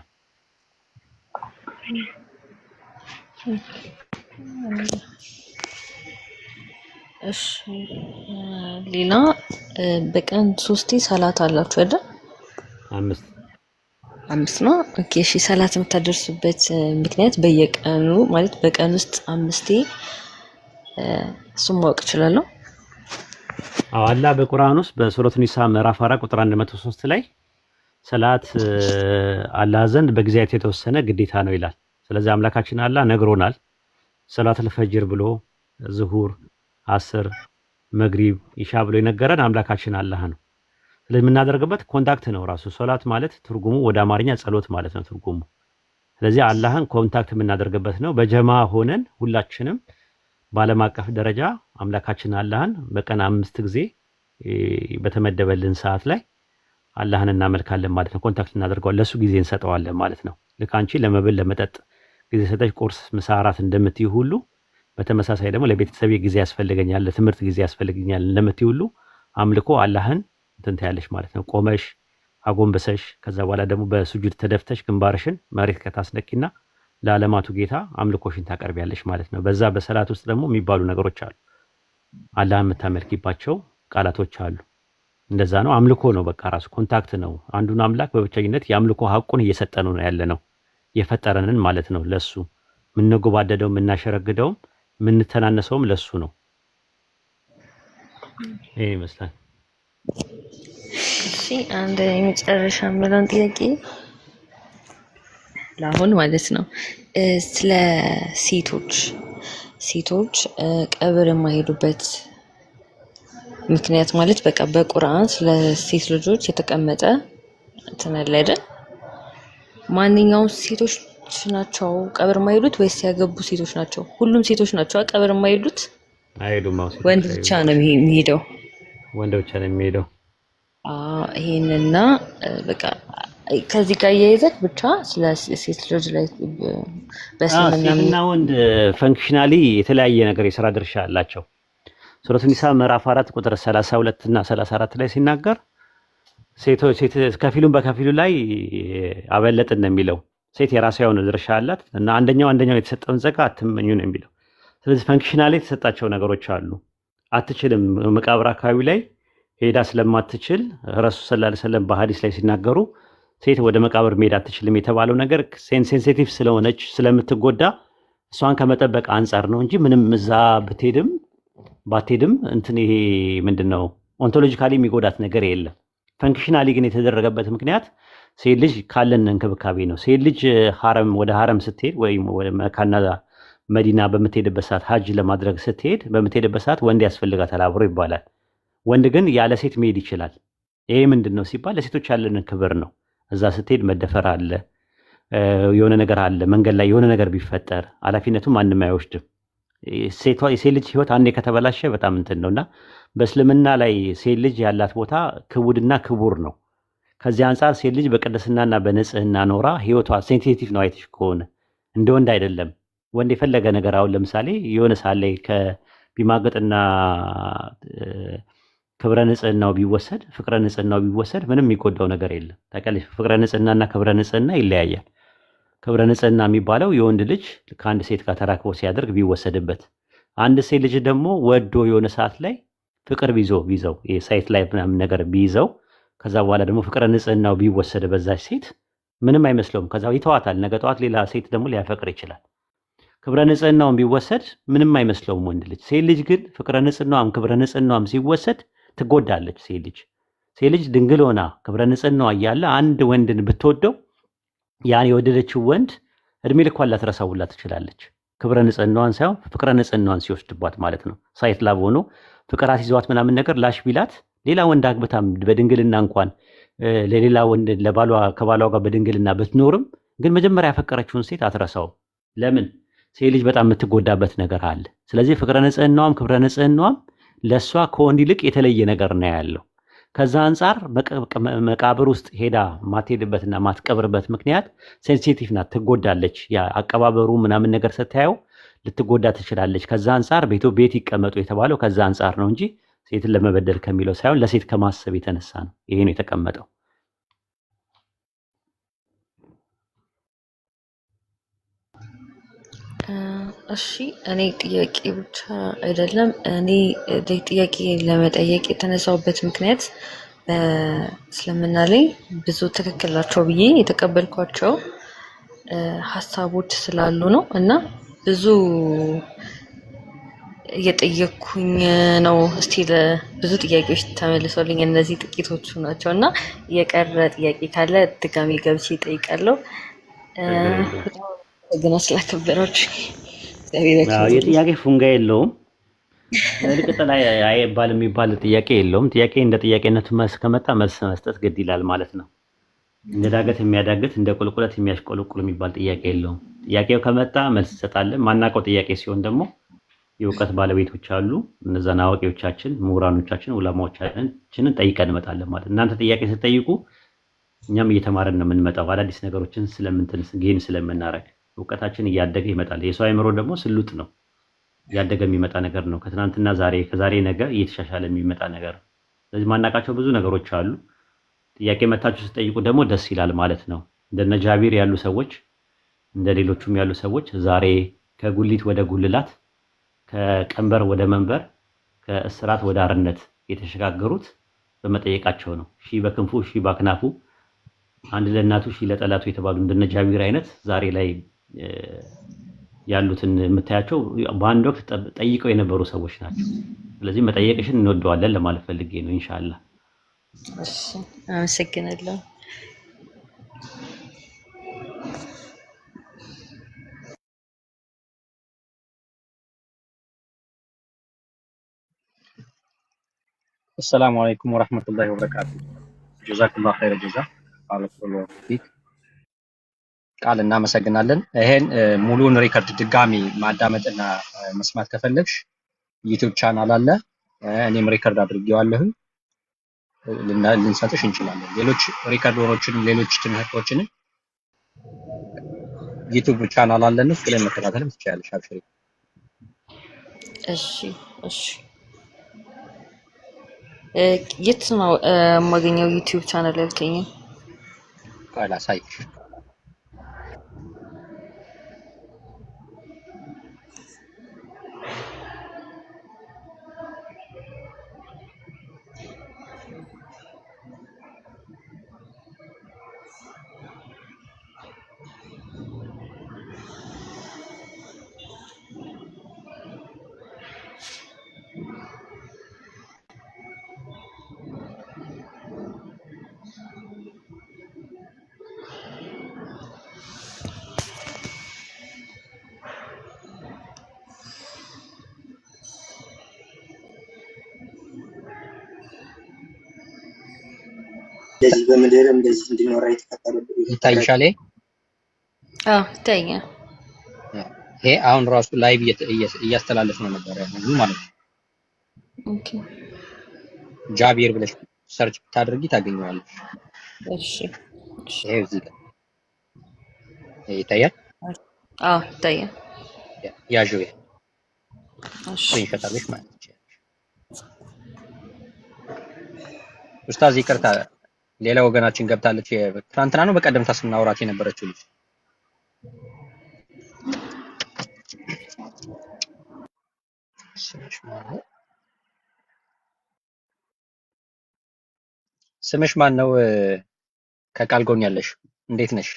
እሺ ሌላ በቀን 3 ሰላት አላችሁ አይደል? 5 ነው። ኦኬ እሺ። ሰላት የምታደርሱበት ምክንያት በየቀኑ ማለት በቀን ውስጥ 5 እሱን ማወቅ እችላለሁ? አዎ አላህ በቁርአን ውስጥ በሱረቱ ኒሳ ምዕራፍ 4 ቁጥር 103 ላይ ሰላት አላህ ዘንድ በጊዜያት የተወሰነ ግዴታ ነው ይላል። ስለዚህ አምላካችን አላህ ነግሮናል። ሰላተል ፈጅር ብሎ ዙሁር፣ አስር፣ መግሪብ፣ ኢሻ ብሎ የነገረን አምላካችን አላህ ነው። ስለዚህ የምናደርግበት ኮንታክት ነው ራሱ። ሶላት ማለት ትርጉሙ ወደ አማርኛ ጸሎት ማለት ነው ትርጉሙ። ስለዚህ አላህን ኮንታክት የምናደርግበት ነው። በጀማ ሆነን ሁላችንም በዓለም አቀፍ ደረጃ አምላካችን አላህን በቀን 5 ጊዜ በተመደበልን ሰዓት ላይ አላህን እናመልካለን ማለት ነው። ኮንታክት እናደርገዋለን፣ ለሱ ጊዜ እንሰጠዋለን ማለት ነው። ልክ አንቺ ለመብል ለመጠጥ ጊዜ ሰጠሽ ቁርስ፣ ምሳ፣ እራት እንደምትይ ሁሉ በተመሳሳይ ደግሞ ለቤተሰቤ ጊዜ ያስፈልገኛል፣ ለትምህርት ጊዜ ያስፈልገኛል እንደምትይ ሁሉ አምልኮ አላህን እንትን ታያለሽ ማለት ነው። ቆመሽ አጎንበሰሽ ከዛ በኋላ ደግሞ በሱጁድ ተደፍተሽ ግንባርሽን መሬት ከታስነቂና ለዓለማቱ ጌታ አምልኮሽን ታቀርቢያለሽ ማለት ነው። በዛ በሰላት ውስጥ ደግሞ የሚባሉ ነገሮች አሉ። አላህን የምታመልኪባቸው ቃላቶች አሉ። እንደዛ ነው። አምልኮ ነው። በቃ ራሱ ኮንታክት ነው። አንዱን አምላክ በብቸኝነት የአምልኮ ሐቁን እየሰጠነው ነው ያለ ነው። የፈጠረንን ማለት ነው። ለሱ የምንጎባደደው የምናሸረግደውም የምንተናነሰውም ለሱ ነው። ይሄ ይመስላል። እሺ አንድ የመጨረሻ ምለን ጥያቄ ለአሁን ማለት ነው። ስለ ሴቶች ቀብር የማይሄዱበት ምክንያት ማለት በቃ በቁርአን ስለ ሴት ልጆች የተቀመጠ እንትን አለ አይደል? ማንኛውም ሴቶች ናቸው ቀብር የማይሄዱት ወይስ ያገቡ ሴቶች ናቸው? ሁሉም ሴቶች ናቸው ቀብር የማይሄዱት? አይሄዱም። ወንድ ብቻ ነው የሚሄደው? ወንድ ብቻ ነው የሚሄደው። ይሄንና በቃ ከዚህ ጋር እያይዘት ብቻ ስለ ሴት ልጅ ላይ ሴትና ወንድ ፈንክሽናሊ የተለያየ ነገር የሥራ ድርሻ አላቸው። ሱረቱ ኒሳ ምዕራፍ 4 ቁጥር 32 እና 34 ላይ ሲናገር ሴቶች ከፊሉን በከፊሉ ላይ አበለጥን ነው የሚለው። ሴት የራሷ የሆነ ድርሻ አላት እና አንደኛው የተሰጠውን ጸጋ አትመኙ ነው የሚለው። ስለዚህ ፈንክሽናሊ የተሰጣቸው ነገሮች አሉ። አትችልም መቃብር አካባቢ ላይ ሄዳ ስለማትችል ረሱል ሰለላሁ ዐለይሂ ወሰለም በሐዲስ ላይ ሲናገሩ ሴት ወደ መቃብር መሄድ አትችልም የተባለው ነገር ሴንሲቲቭ ስለሆነች ስለምትጎዳ እሷን ከመጠበቅ አንጻር ነው እንጂ ምንም እዛ ብትሄድም ባትሄድም እንትን ይሄ ምንድነው ኦንቶሎጂካሊ የሚጎዳት ነገር የለም። ፈንክሽናሊ ግን የተደረገበት ምክንያት ሴት ልጅ ካለን እንክብካቤ ነው። ሴት ልጅ ወደ ሐረም ስትሄድ ወይም ወደ መካና መዲና በምትሄድበት ሰዓት ሀጅ ለማድረግ ስትሄድ በምትሄድበት ሰዓት ወንድ ያስፈልጋታል አብሮ ይባላል። ወንድ ግን ያለ ሴት መሄድ ይችላል። ይሄ ምንድነው ሲባል ለሴቶች ያለን ክብር ነው። እዛ ስትሄድ መደፈር አለ፣ የሆነ ነገር አለ። መንገድ ላይ የሆነ ነገር ቢፈጠር ኃላፊነቱን ማንም አይወስድም። የሴት ልጅ ህይወት አንዴ ከተበላሸ በጣም እንትን ነውና በእስልምና ላይ ሴት ልጅ ያላት ቦታ ክቡድና ክቡር ነው። ከዚህ አንጻር ሴት ልጅ በቅድስናና በንጽህና ኖራ ህይወቷ ሴንሲቲቭ ነው። አይተሽ ከሆነ እንደ ወንድ አይደለም። ወንድ የፈለገ ነገር አሁን ለምሳሌ የሆነ ሰዓት ላይ ቢማገጥና ክብረ ንጽህናው ቢወሰድ ፍቅረ ንጽህናው ቢወሰድ ምንም የሚጎዳው ነገር የለም። ታውቂያለሽ፣ ፍቅረ ንጽህናና ክብረ ንጽህና ይለያያል። ክብረ ንጽህና የሚባለው የወንድ ልጅ ከአንድ ሴት ጋር ተራክቦ ሲያደርግ ቢወሰድበት፣ አንድ ሴት ልጅ ደግሞ ወዶ የሆነ ሰዓት ላይ ፍቅር ቢይዘው የሳይት ላይ ምናምን ነገር ቢይዘው ከዛ በኋላ ደግሞ ፍቅረ ንጽህናው ቢወሰድ በዛች ሴት ምንም አይመስለውም። ከዛ ይተዋታል። ነገ ጠዋት ሌላ ሴት ደግሞ ሊያፈቅር ይችላል። ክብረ ንጽህናውን ቢወሰድ ምንም አይመስለውም ወንድ ልጅ። ሴት ልጅ ግን ፍቅረ ንጽህናዋም ክብረ ንጽህናዋም ሲወሰድ ትጎዳለች። ሴት ልጅ ድንግል ሆና ክብረ ንጽህናዋ እያለ አንድ ወንድን ብትወደው ያን የወደደችው ወንድ እድሜ ልኳን ላትረሳውላ ትችላለች። ክብረ ንጽህናዋን ሳይሆን ፍቅረ ንጽህናዋን ሲወስድባት ማለት ነው። ሳይት ላብ ሆኖ ፍቅር አስይዟት ምናምን ነገር ላሽ ቢላት ሌላ ወንድ አግብታም በድንግልና እንኳን ለሌላ ወንድ ከባሏ ጋር በድንግልና ብትኖርም ግን መጀመሪያ ያፈቀረችውን ሴት አትረሳውም። ለምን? ሴት ልጅ በጣም የምትጎዳበት ነገር አለ። ስለዚህ ፍቅረ ንጽህናዋም ክብረ ንጽህናዋም ለእሷ ከወንድ ይልቅ የተለየ ነገር ነው ያለው። ከዛ አንጻር መቃብር ውስጥ ሄዳ ማትሄድበትና ማትቀብርበት ምክንያት ሴንሲቲቭ ናት፣ ትጎዳለች። ያ አቀባበሩ ምናምን ነገር ስታየው ልትጎዳ ትችላለች። ከዛ አንጻር ቤት ይቀመጡ የተባለው ከዛ አንጻር ነው እንጂ ሴትን ለመበደል ከሚለው ሳይሆን ለሴት ከማሰብ የተነሳ ነው ይሄ ነው የተቀመጠው። እሺ እኔ ጥያቄ ብቻ አይደለም፣ እኔ ጥያቄ ለመጠየቅ የተነሳውበት ምክንያት በእስልምና ላይ ብዙ ትክክል ናቸው ብዬ የተቀበልኳቸው ሀሳቦች ስላሉ ነው እና ብዙ እየጠየኩኝ ነው። እስቲል ብዙ ጥያቄዎች ተመልሶልኝ እነዚህ ጥቂቶቹ ናቸው እና የቀረ ጥያቄ ካለ ድጋሚ ገብቼ እጠይቃለሁ። ግን ስላከበራችሁ የጥያቄ ፉንጋ የለውም። ልቅጥል አይባል የሚባል ጥያቄ የለውም። ጥያቄ እንደ ጥያቄነቱ ከመጣ መልስ መስጠት ግድ ይላል ማለት ነው። እንደ ዳገት የሚያዳግት እንደ ቁልቁለት የሚያሽቆለቁል የሚባል ጥያቄ የለውም። ጥያቄው ከመጣ መልስ እንሰጣለን። ማናውቀው ጥያቄ ሲሆን ደግሞ የእውቀት ባለቤቶች አሉ። እነዛን አዋቂዎቻችን፣ ምሁራኖቻችን፣ ዑለማዎቻችንን ጠይቀን እንመጣለን ማለት። እናንተ ጥያቄ ስትጠይቁ እኛም እየተማረን ነው የምንመጣው። አዳዲስ ነገሮችን ጌን ስለምናረግ እውቀታችን እያደገ ይመጣል። የሰው አእምሮ ደግሞ ስሉጥ ነው፣ እያደገ የሚመጣ ነገር ነው። ከትናንትና ዛሬ ከዛሬ ነገ እየተሻሻለ የሚመጣ ነገር ነው። ስለዚህ ማናውቃቸው ብዙ ነገሮች አሉ። ጥያቄ መታችሁ ስትጠይቁ ደግሞ ደስ ይላል ማለት ነው። እንደነ ጃቢር ያሉ ሰዎች እንደ ሌሎቹም ያሉ ሰዎች ዛሬ ከጉሊት ወደ ጉልላት ከቀንበር ወደ መንበር ከእስራት ወደ አርነት የተሸጋገሩት በመጠየቃቸው ነው። ሺህ በክንፉ ሺህ በአክናፉ አንድ ለእናቱ ሺህ ለጠላቱ የተባሉ እንደነ ጃቢር አይነት ዛሬ ላይ ያሉትን የምታያቸው በአንድ ወቅት ጠይቀው የነበሩ ሰዎች ናቸው። ስለዚህ መጠየቅሽን እንወደዋለን ለማለት ፈልጌ ነው። ኢንሻአላህ። እሺ፣ አመሰግናለሁ። السلام عليكم ورحمة الله وبركاته. جزاك الله خير الجزاء. بارك الله فيك. ቃል እናመሰግናለን። ይሄን ሙሉን ሪከርድ ድጋሚ ማዳመጥና መስማት ከፈለግሽ ዩቲዩብ ቻናል አለ፣ እኔም ሪከርድ አድርጌዋለሁ፣ ልንሰጥሽ እንችላለን። ሌሎች ሪከርዶችን ሌሎች ትምህርቶችን ዩቲዩብ ቻናል አለን፣ እሱ ላይ መከታተል ትችያለሽ። አብሽሪ። እሺ እሺ። የት ነው የማገኘው ዩቲዩብ ቻናል ያልከኝ? ላሳይሽ። እንደዚህ በምድር እንደዚህ እንዲኖር የተፈጠረበት ይታይሻል። ይታየኛል። ይሄ አሁን ራሱ ላይቭ እያስተላለፍ ነው ነበር ማለት ነው። ኦኬ ጃቢር ብለሽ ሰርች ብታደርጊ ታገኘዋለሽ። እሺ ይሄ እዚህ ጋር ይታያል። ይታያል። ያዥው እሺ ስክሪንሾት አድርገሽ ማለት ነው። ኡስታዝ ይቅርታ፣ ሌላ ወገናችን ገብታለች። ትናንትና ነው በቀደምታ ስናወራት የነበረችው ልጅ ስምሽ ማን ነው? ከቃል ጎን ያለሽ እንዴት ነሽ?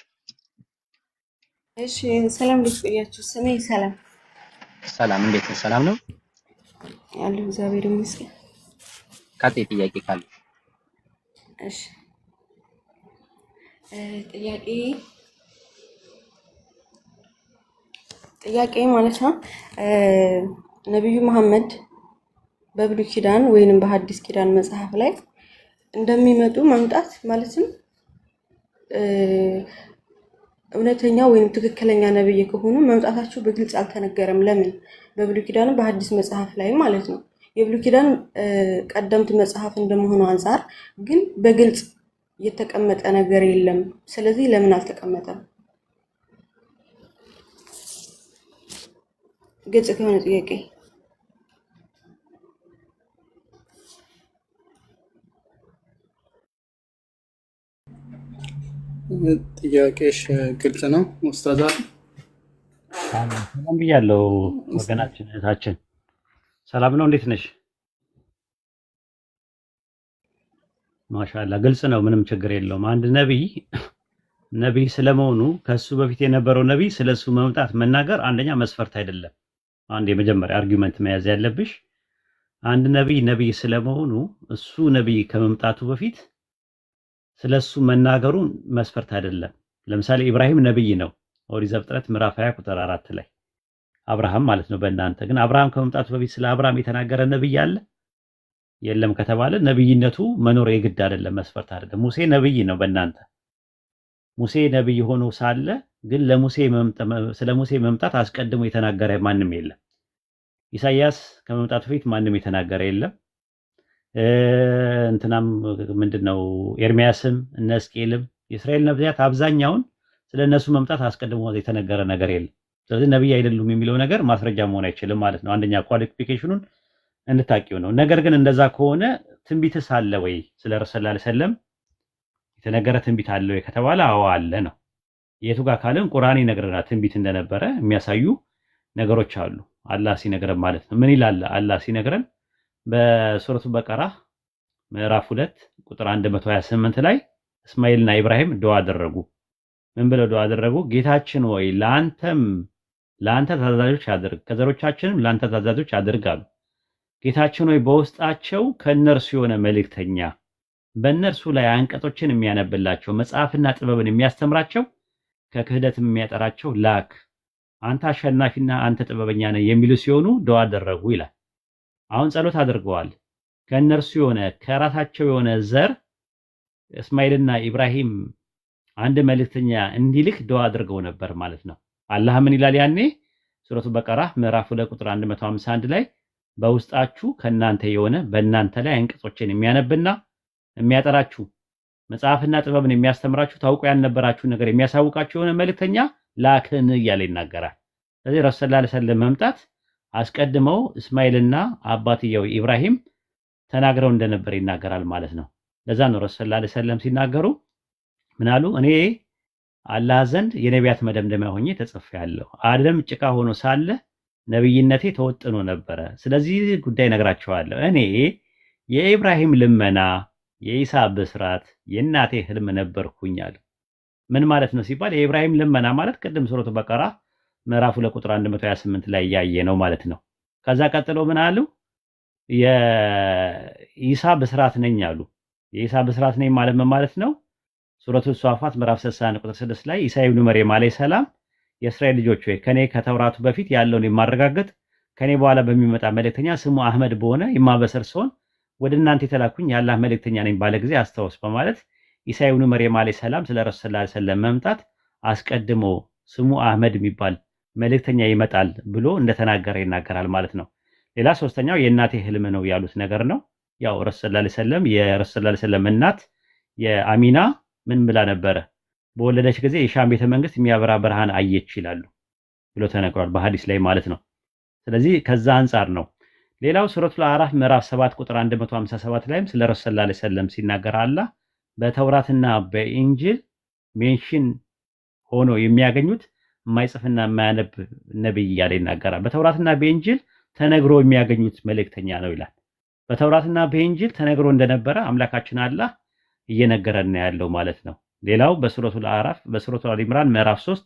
እሺ ሰላም እንዴት ቆያችሁ? ስሜ ሰላም። ሰላም እንዴት ነው? ሰላም ነው ያለው እግዚአብሔር ይመስገን። ካጤ ጥያቄ ካለ? እሺ ጥያቄ ማለት ነው ነብዩ መሐመድ በብሉይ ኪዳን ወይንም በሐዲስ ኪዳን መጽሐፍ ላይ እንደሚመጡ መምጣት ማለትም እውነተኛ ወይንም ትክክለኛ ነብይ ከሆኑ መምጣታቸው በግልጽ አልተነገረም። ለምን? በብሉይ ኪዳን በሐዲስ መጽሐፍ ላይ ማለት ነው። የብሉይ ኪዳን ቀደምት መጽሐፍ እንደመሆኑ አንፃር ግን በግልጽ የተቀመጠ ነገር የለም። ስለዚህ ለምን አልተቀመጠም? ግልጽ ከሆነ ጥያቄ ጥያቄሽ ግልጽ ነው ኡስታዝ። ሰላም ብያለሁ ወገናችን፣ እህታችን ሰላም ነው፣ እንዴት ነሽ? ማሻአላ ግልጽ ነው፣ ምንም ችግር የለውም። አንድ ነቢይ ስለመሆኑ ከሱ በፊት የነበረው ነቢይ ስለሱ መምጣት መናገር አንደኛ መስፈርት አይደለም። አንድ የመጀመሪያ አርጊውመንት መያዝ ያለብሽ አንድ ነቢይ ስለመሆኑ እሱ ነቢይ ከመምጣቱ በፊት ስለሱ መናገሩ መስፈርት አይደለም። ለምሳሌ ኢብራሂም ነቢይ ነው፣ ኦሪት ዘፍጥረት ምዕራፍ 20 ቁጥር 4 ላይ አብርሃም ማለት ነው በእናንተ ግን አብርሃም ከመምጣቱ በፊት ስለ አብርሃም የተናገረ ነቢይ አለ የለም ከተባለ ነቢይነቱ መኖር የግድ አይደለም፣ መስፈርት አይደለም። ሙሴ ነቢይ ነው በእናንተ። ሙሴ ነቢይ ሆኖ ሳለ ግን ስለ ሙሴ መምጣት አስቀድሞ የተናገረ ማንም የለም። ኢሳይያስ ከመምጣቱ በፊት ማንም የተናገረ የለም። እንትናም ምንድነው ኤርሚያስም እነ ሕዝቅኤልም የእስራኤል ነቢያት አብዛኛውን ስለነሱ መምጣት አስቀድሞ የተነገረ ነገር የለም። ስለዚህ ነቢይ አይደሉም የሚለው ነገር ማስረጃ መሆን አይችልም ማለት ነው። አንደኛ ኳሊፊኬሽኑን እንድታቂው ነው። ነገር ግን እንደዛ ከሆነ ትንቢትስ አለ ወይ ስለ ረሱል ሰለላሁ ዐለይሂ ወሰለም የተነገረ ትንቢት አለ ወይ ከተባለ አዎ አለ ነው። የቱ ጋር ካለን ቁርአን ይነግረናል ትንቢት እንደነበረ የሚያሳዩ ነገሮች አሉ። አላህ ሲነግረን ማለት ነው። ምን ይላል አላህ ሲነግረን? በሱረቱ በቀራ ምዕራፍ 2 ቁጥር 128 ላይ እስማኤልና ኢብራሂም ዱዓ አደረጉ። ምን ብለው ዱዓ አደረጉ? ጌታችን ወይ ለአንተ ታዛዦች አድርግ፣ ከዘሮቻችንም ለአንተ ታዛዦች አድርግ አሉ። ጌታችን ወይ በውስጣቸው ከነርሱ የሆነ መልእክተኛ በእነርሱ ላይ አንቀጾችን የሚያነብላቸው መጽሐፍና ጥበብን የሚያስተምራቸው ከክህደትም የሚያጠራቸው ላክ፣ አንተ አሸናፊና አንተ ጥበበኛ ነህ የሚሉ ሲሆኑ ዱዓ አደረጉ ይላል። አሁን ጸሎት አድርገዋል። ከእነርሱ የሆነ ከራሳቸው የሆነ ዘር እስማኤልና ኢብራሂም አንድ መልእክተኛ እንዲልክ ዱዓ አድርገው ነበር ማለት ነው። አላህ ምን ይላል ያኔ? ሱረቱ በቀራ ምዕራፍ 2 ቁጥር 151 ላይ በውስጣችሁ ከናንተ የሆነ በእናንተ ላይ አንቀጾችን የሚያነብና የሚያጠራችሁ መጽሐፍና ጥበብን የሚያስተምራችሁ ታውቁ ያልነበራችሁ ነገር የሚያሳውቃችሁ የሆነ መልእክተኛ ላክን እያለ ይናገራል። ስለዚህ ረሱል ሰለላሁ ዐለይሂ ወሰለም መምጣት አስቀድመው እስማኤልና አባትየው ኢብራሂም ተናግረው እንደነበር ይናገራል ማለት ነው። ለዛ ነው ረሱል ሰለላሁ ዐለይሂ ወሰለም ሲናገሩ ምን አሉ? እኔ አላህ ዘንድ የነቢያት መደምደሚያ ሆኜ ተጽፌያለሁ። አደም ጭቃ ሆኖ ሳለ ነብይነቴ ተወጥኖ ነበረ። ስለዚህ ጉዳይ ነግራቸዋለሁ። እኔ የኢብራሂም ልመና፣ የኢሳ ብስራት፣ የእናቴ ህልም ነበርኩኝ አሉ። ምን ማለት ነው ሲባል የኢብራሂም ልመና ማለት ቅድም ሱረቱ በቀራ ምዕራፍ 2 ቁጥር 128 ላይ ያየ ነው ማለት ነው። ከዛ ቀጥሎ ምን አሉ? የኢሳ ብስራት ነኝ አሉ። የኢሳ ብስራት ነኝ ማለት ምን ማለት ነው? ሱረቱ ሷፋት ምዕራፍ 61 ቁጥር 6 ላይ ኢሳ ኢብኑ መርየም አለይሂ ሰላም የእስራኤል ልጆች ሆይ ከኔ ከተውራቱ በፊት ያለውን የማረጋግጥ ከኔ በኋላ በሚመጣ መልእክተኛ ስሙ አህመድ በሆነ የማበሰር ሲሆን ወደ እናንተ የተላኩኝ የአላህ መልእክተኛ ነኝ ባለ ጊዜ አስታውስ በማለት ኢሳ ኢብኑ መርየም አለይሂ ሰላም ስለ ረሱል ሰለላሁ ዐለይሂ ወሰለም መምጣት አስቀድሞ ስሙ አህመድ የሚባል መልእክተኛ ይመጣል ብሎ እንደተናገረ ይናገራል ማለት ነው። ሌላ ሶስተኛው የእናቴ ህልም ነው ያሉት ነገር ነው። ያው ረሱል ሰለላሁ ዐለይሂ ወሰለም የረሱል ሰለላሁ ዐለይሂ ወሰለም እናት የአሚና ምን ብላ ነበረ? በወለደች ጊዜ የሻም ቤተ መንግስት የሚያበራ ብርሃን አየች ይላሉ ብሎ ተነግሯል በሐዲስ ላይ ማለት ነው። ስለዚህ ከዛ አንጻር ነው። ሌላው ሱረቱል አዕራፍ ምዕራፍ 7 ቁጥር 157 ላይም ስለ ረሱል ሰለላሁ ዐለይሂ ወሰለም ሲናገር አላህ በተውራትና በኢንጂል ሜንሽን ሆኖ የሚያገኙት የማይጽፍና የማያነብ ነብይ እያለ ይናገራል። በተውራትና በኢንጂል ተነግሮ የሚያገኙት መልእክተኛ ነው ይላል። በተውራትና በኢንጂል ተነግሮ እንደነበረ አምላካችን አላህ እየነገረን ያለው ማለት ነው። ሌላው በሱረቱል አዕራፍ በሱረቱል አሊ ኢምራን ምዕራፍ 3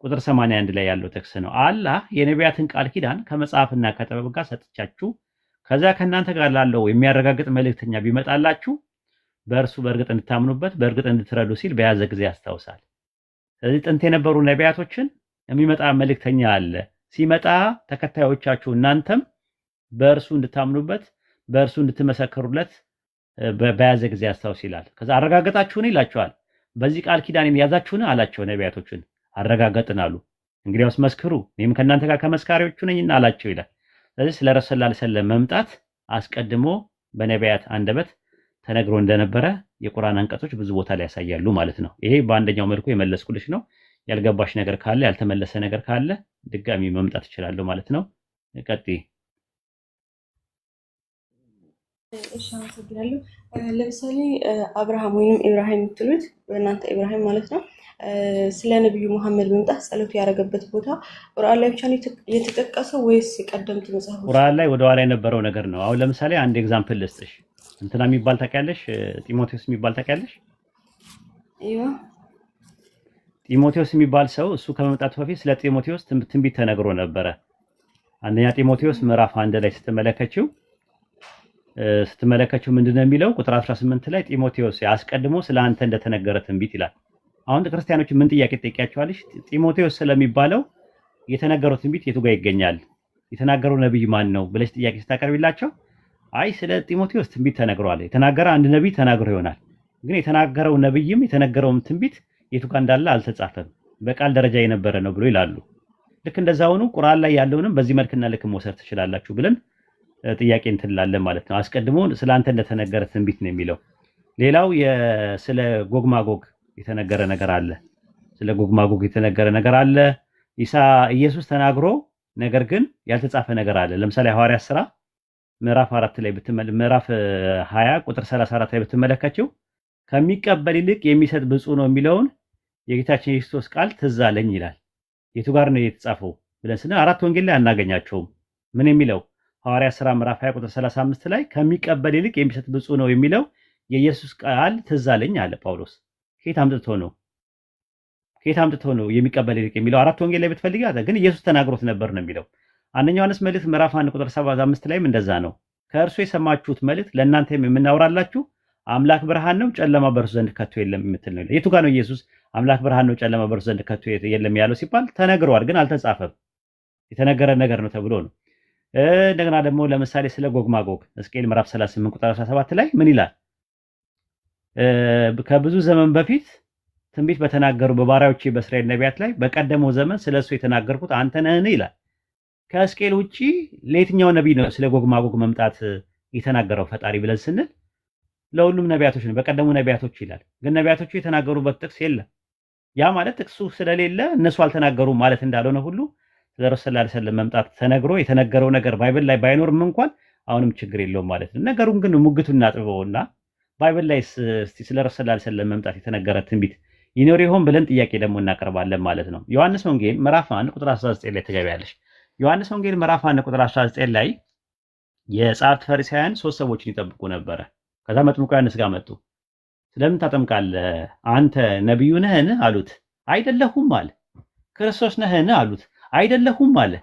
ቁጥር 81 ላይ ያለው ጥቅስ ነው። አላህ የነቢያትን ቃል ኪዳን ከመጽሐፍና ከጥበብ ጋር ሰጥቻችሁ ከዛ ከእናንተ ጋር ላለው የሚያረጋግጥ መልእክተኛ ቢመጣላችሁ በእርሱ በእርግጥ እንድታምኑበት በእርግጥ እንድትረዱ ሲል በያዘ ጊዜ ያስታውሳል። ስለዚህ ጥንት የነበሩ ነቢያቶችን የሚመጣ መልእክተኛ አለ። ሲመጣ ተከታዮቻችሁ እናንተም በእርሱ እንድታምኑበት በእርሱ እንድትመሰክሩለት በያዘ ጊዜ ያስታውስ ይላል። ከዛ አረጋገጣችሁን ይላቸዋል። በዚህ ቃል ኪዳኔን ያዛችሁን አላቸው። ነቢያቶችን አረጋገጥን አሉ። እንግዲያውስ መስክሩ እኔም ከእናንተ ጋር ከመስካሪዎቹ ነኝና አላቸው ይላል። ስለዚህ ስለ ረሱል ሰለላሁ ዐለይሂ ወሰለም መምጣት አስቀድሞ በነቢያት አንደበት ተነግሮ እንደነበረ የቁርአን አንቀጾች ብዙ ቦታ ላይ ያሳያሉ ማለት ነው። ይሄ በአንደኛው መልኩ የመለስኩልሽ ነው። ያልገባሽ ነገር ካለ ያልተመለሰ ነገር ካለ ድጋሚ መምጣት እችላለሁ ማለት ነው። ቀጥይ። እሺ አመሰግናለሁ። ለምሳሌ አብርሃም ወይንም ኢብራሂም የምትሉት በእናንተ ኢብራሂም ማለት ነው ስለ ነብዩ መሐመድ መምጣት ጸሎት ያደረገበት ቦታ ቁርአን ላይ ብቻ ነው የተጠቀሰው ወይስ የቀደምት መጽሐፎች? ቁርአን ላይ ወደ ኋላ የነበረው ነገር ነው። አሁን ለምሳሌ አንድ ኤግዛምፕል ልስጥሽ። እንትና የሚባል ታውቂያለሽ? ጢሞቴዎስ የሚባል ታውቂያለሽ? አይዋ ጢሞቴዎስ የሚባል ሰው እሱ ከመምጣቱ በፊት ስለ ጢሞቴዎስ ትንቢት ተነግሮ ነበረ። አንደኛ ጢሞቴዎስ ምዕራፍ 1 ላይ ስትመለከችው ምንድነው የሚለው? ቁጥር 18 ላይ ጢሞቴዎስ አስቀድሞ ስለ አንተ እንደተነገረ ትንቢት ይላል። አሁን ክርስቲያኖች ምን ጥያቄ ጠይቂያቸዋለሽ? ጢሞቴዎስ ስለሚባለው የተነገረው ትንቢት የቱ ጋር ይገኛል? የተናገረው ነብይ ማን ነው ብለሽ ጥያቄ ስታቀርቢላቸው አይ ስለ ጢሞቴዎስ ትንቢት ተነግሯል፣ የተናገረ አንድ ነብይ ተናግሮ ይሆናል፣ ግን የተናገረው ነብይም የተነገረውም ትንቢት የቱ ጋር እንዳለ አልተጻፈም፣ በቃል ደረጃ የነበረ ነው ብሎ ይላሉ። ልክ እንደዛ ሆኖ ቁርአን ላይ ያለውንም በዚህ መልክና ልክ መውሰድ ትችላላችሁ ብለን ጥያቄ እንትላለን ማለት ነው። አስቀድሞ ስላንተ እንደተነገረ ትንቢት ነው የሚለው። ሌላው ስለ ጎግ ማጎግ የተነገረ ነገር አለ። ስለ ጎግ ማጎግ የተነገረ ነገር አለ። ኢየሱስ ተናግሮ ነገር ግን ያልተጻፈ ነገር አለ። ለምሳሌ ሐዋርያት ሥራ ምዕራፍ 4 ላይ ምዕራፍ 20 ቁጥር 34 ላይ ብትመለከቱ ከሚቀበል ይልቅ የሚሰጥ ብፁዕ ነው የሚለውን የጌታችን የክርስቶስ ቃል ትዝ አለኝ ይላል። የቱ ጋር ነው የተጻፈው ብለን ስንል አራት ወንጌል ላይ አናገኛቸውም። ምን የሚለው? ሐዋርያት ሥራ ምዕራፍ 20 ቁጥር 35 ላይ ከሚቀበል ይልቅ የሚሰጥ ብፁዕ ነው የሚለው የኢየሱስ ቃል ትዝ አለኝ አለ ጳውሎስ። ከየት አምጥቶ ነው የሚቀበል ይልቅ የሚለው? አራት ወንጌል ላይ ብትፈልጊ ግን ኢየሱስ ተናግሮት ነበር ነው የሚለው። አንደኛው ዮሐንስ መልእክት ምዕራፍ 1 ቁጥር 75 ላይም እንደዛ ነው። ከእርሱ የሰማችሁት መልእክት ለእናንተም የምናወራላችሁ አምላክ ብርሃን ነው፣ ጨለማ በእርሱ ዘንድ ከቶ የለም የምትል ነው። የቱ ጋር ነው ኢየሱስ አምላክ ብርሃን ነው፣ ጨለማ በእርሱ ዘንድ ከቶ የለም ያለው ሲባል ተነግሯል፣ ግን አልተጻፈም። የተነገረ ነገር ነው ተብሎ ነው። እንደገና ደግሞ ለምሳሌ ስለ ጎግ ማጎግ ሕዝቅኤል ምዕራፍ 38 ቁጥር 17 ላይ ምን ይላል? ከብዙ ዘመን በፊት ትንቢት በተናገሩ በባሪያዎቼ በእስራኤል ነቢያት ላይ በቀደመው ዘመን ስለሱ የተናገርኩት አንተ ነህን ይላል። ከሕዝቅኤል ውጪ ለየትኛው ነቢይ ነው ስለ ጎግ ማጎግ መምጣት የተናገረው ፈጣሪ ብለን ስንል ለሁሉም ነቢያቶች ነው፣ በቀደሙ ነቢያቶች ይላል። ግን ነቢያቶቹ የተናገሩበት ጥቅስ የለም። ያ ማለት ጥቅሱ ስለሌለ እነሱ አልተናገሩም ማለት እንዳልሆነ ሁሉ ስለ ረሱል ሰለላሁ ዐለይሂ ወሰለም መምጣት ተነግሮ የተነገረው ነገር ባይብል ላይ ባይኖርም እንኳን አሁንም ችግር የለውም ማለት ነው። ነገሩን ግን ሙግቱን እናጥበውና ባይብል ላይ ስለ ረሱል ሰለላሁ ዐለይሂ ወሰለም መምጣት የተነገረ ትንቢት ይኖር ይሆን ብለን ጥያቄ ደግሞ እናቀርባለን ማለት ነው። ዮሐንስ ወንጌል ምዕራፍ 1 ቁጥር 19 ላይ ትገቢያለሽ። ዮሐንስ ወንጌል ምዕራፍ 1 ቁጥር 19 ላይ የጸሐፍት ፈሪሳውያን 3 ሰዎችን ይጠብቁ ነበረ። ከዛ መጥምቁ ዮሐንስ ጋር መጡ። ስለምን ታጠምቃለህ? አንተ ነብዩ ነህን አሉት። አይደለሁም አለ። ክርስቶስ ነህን አሉት። አይደለሁም አለ።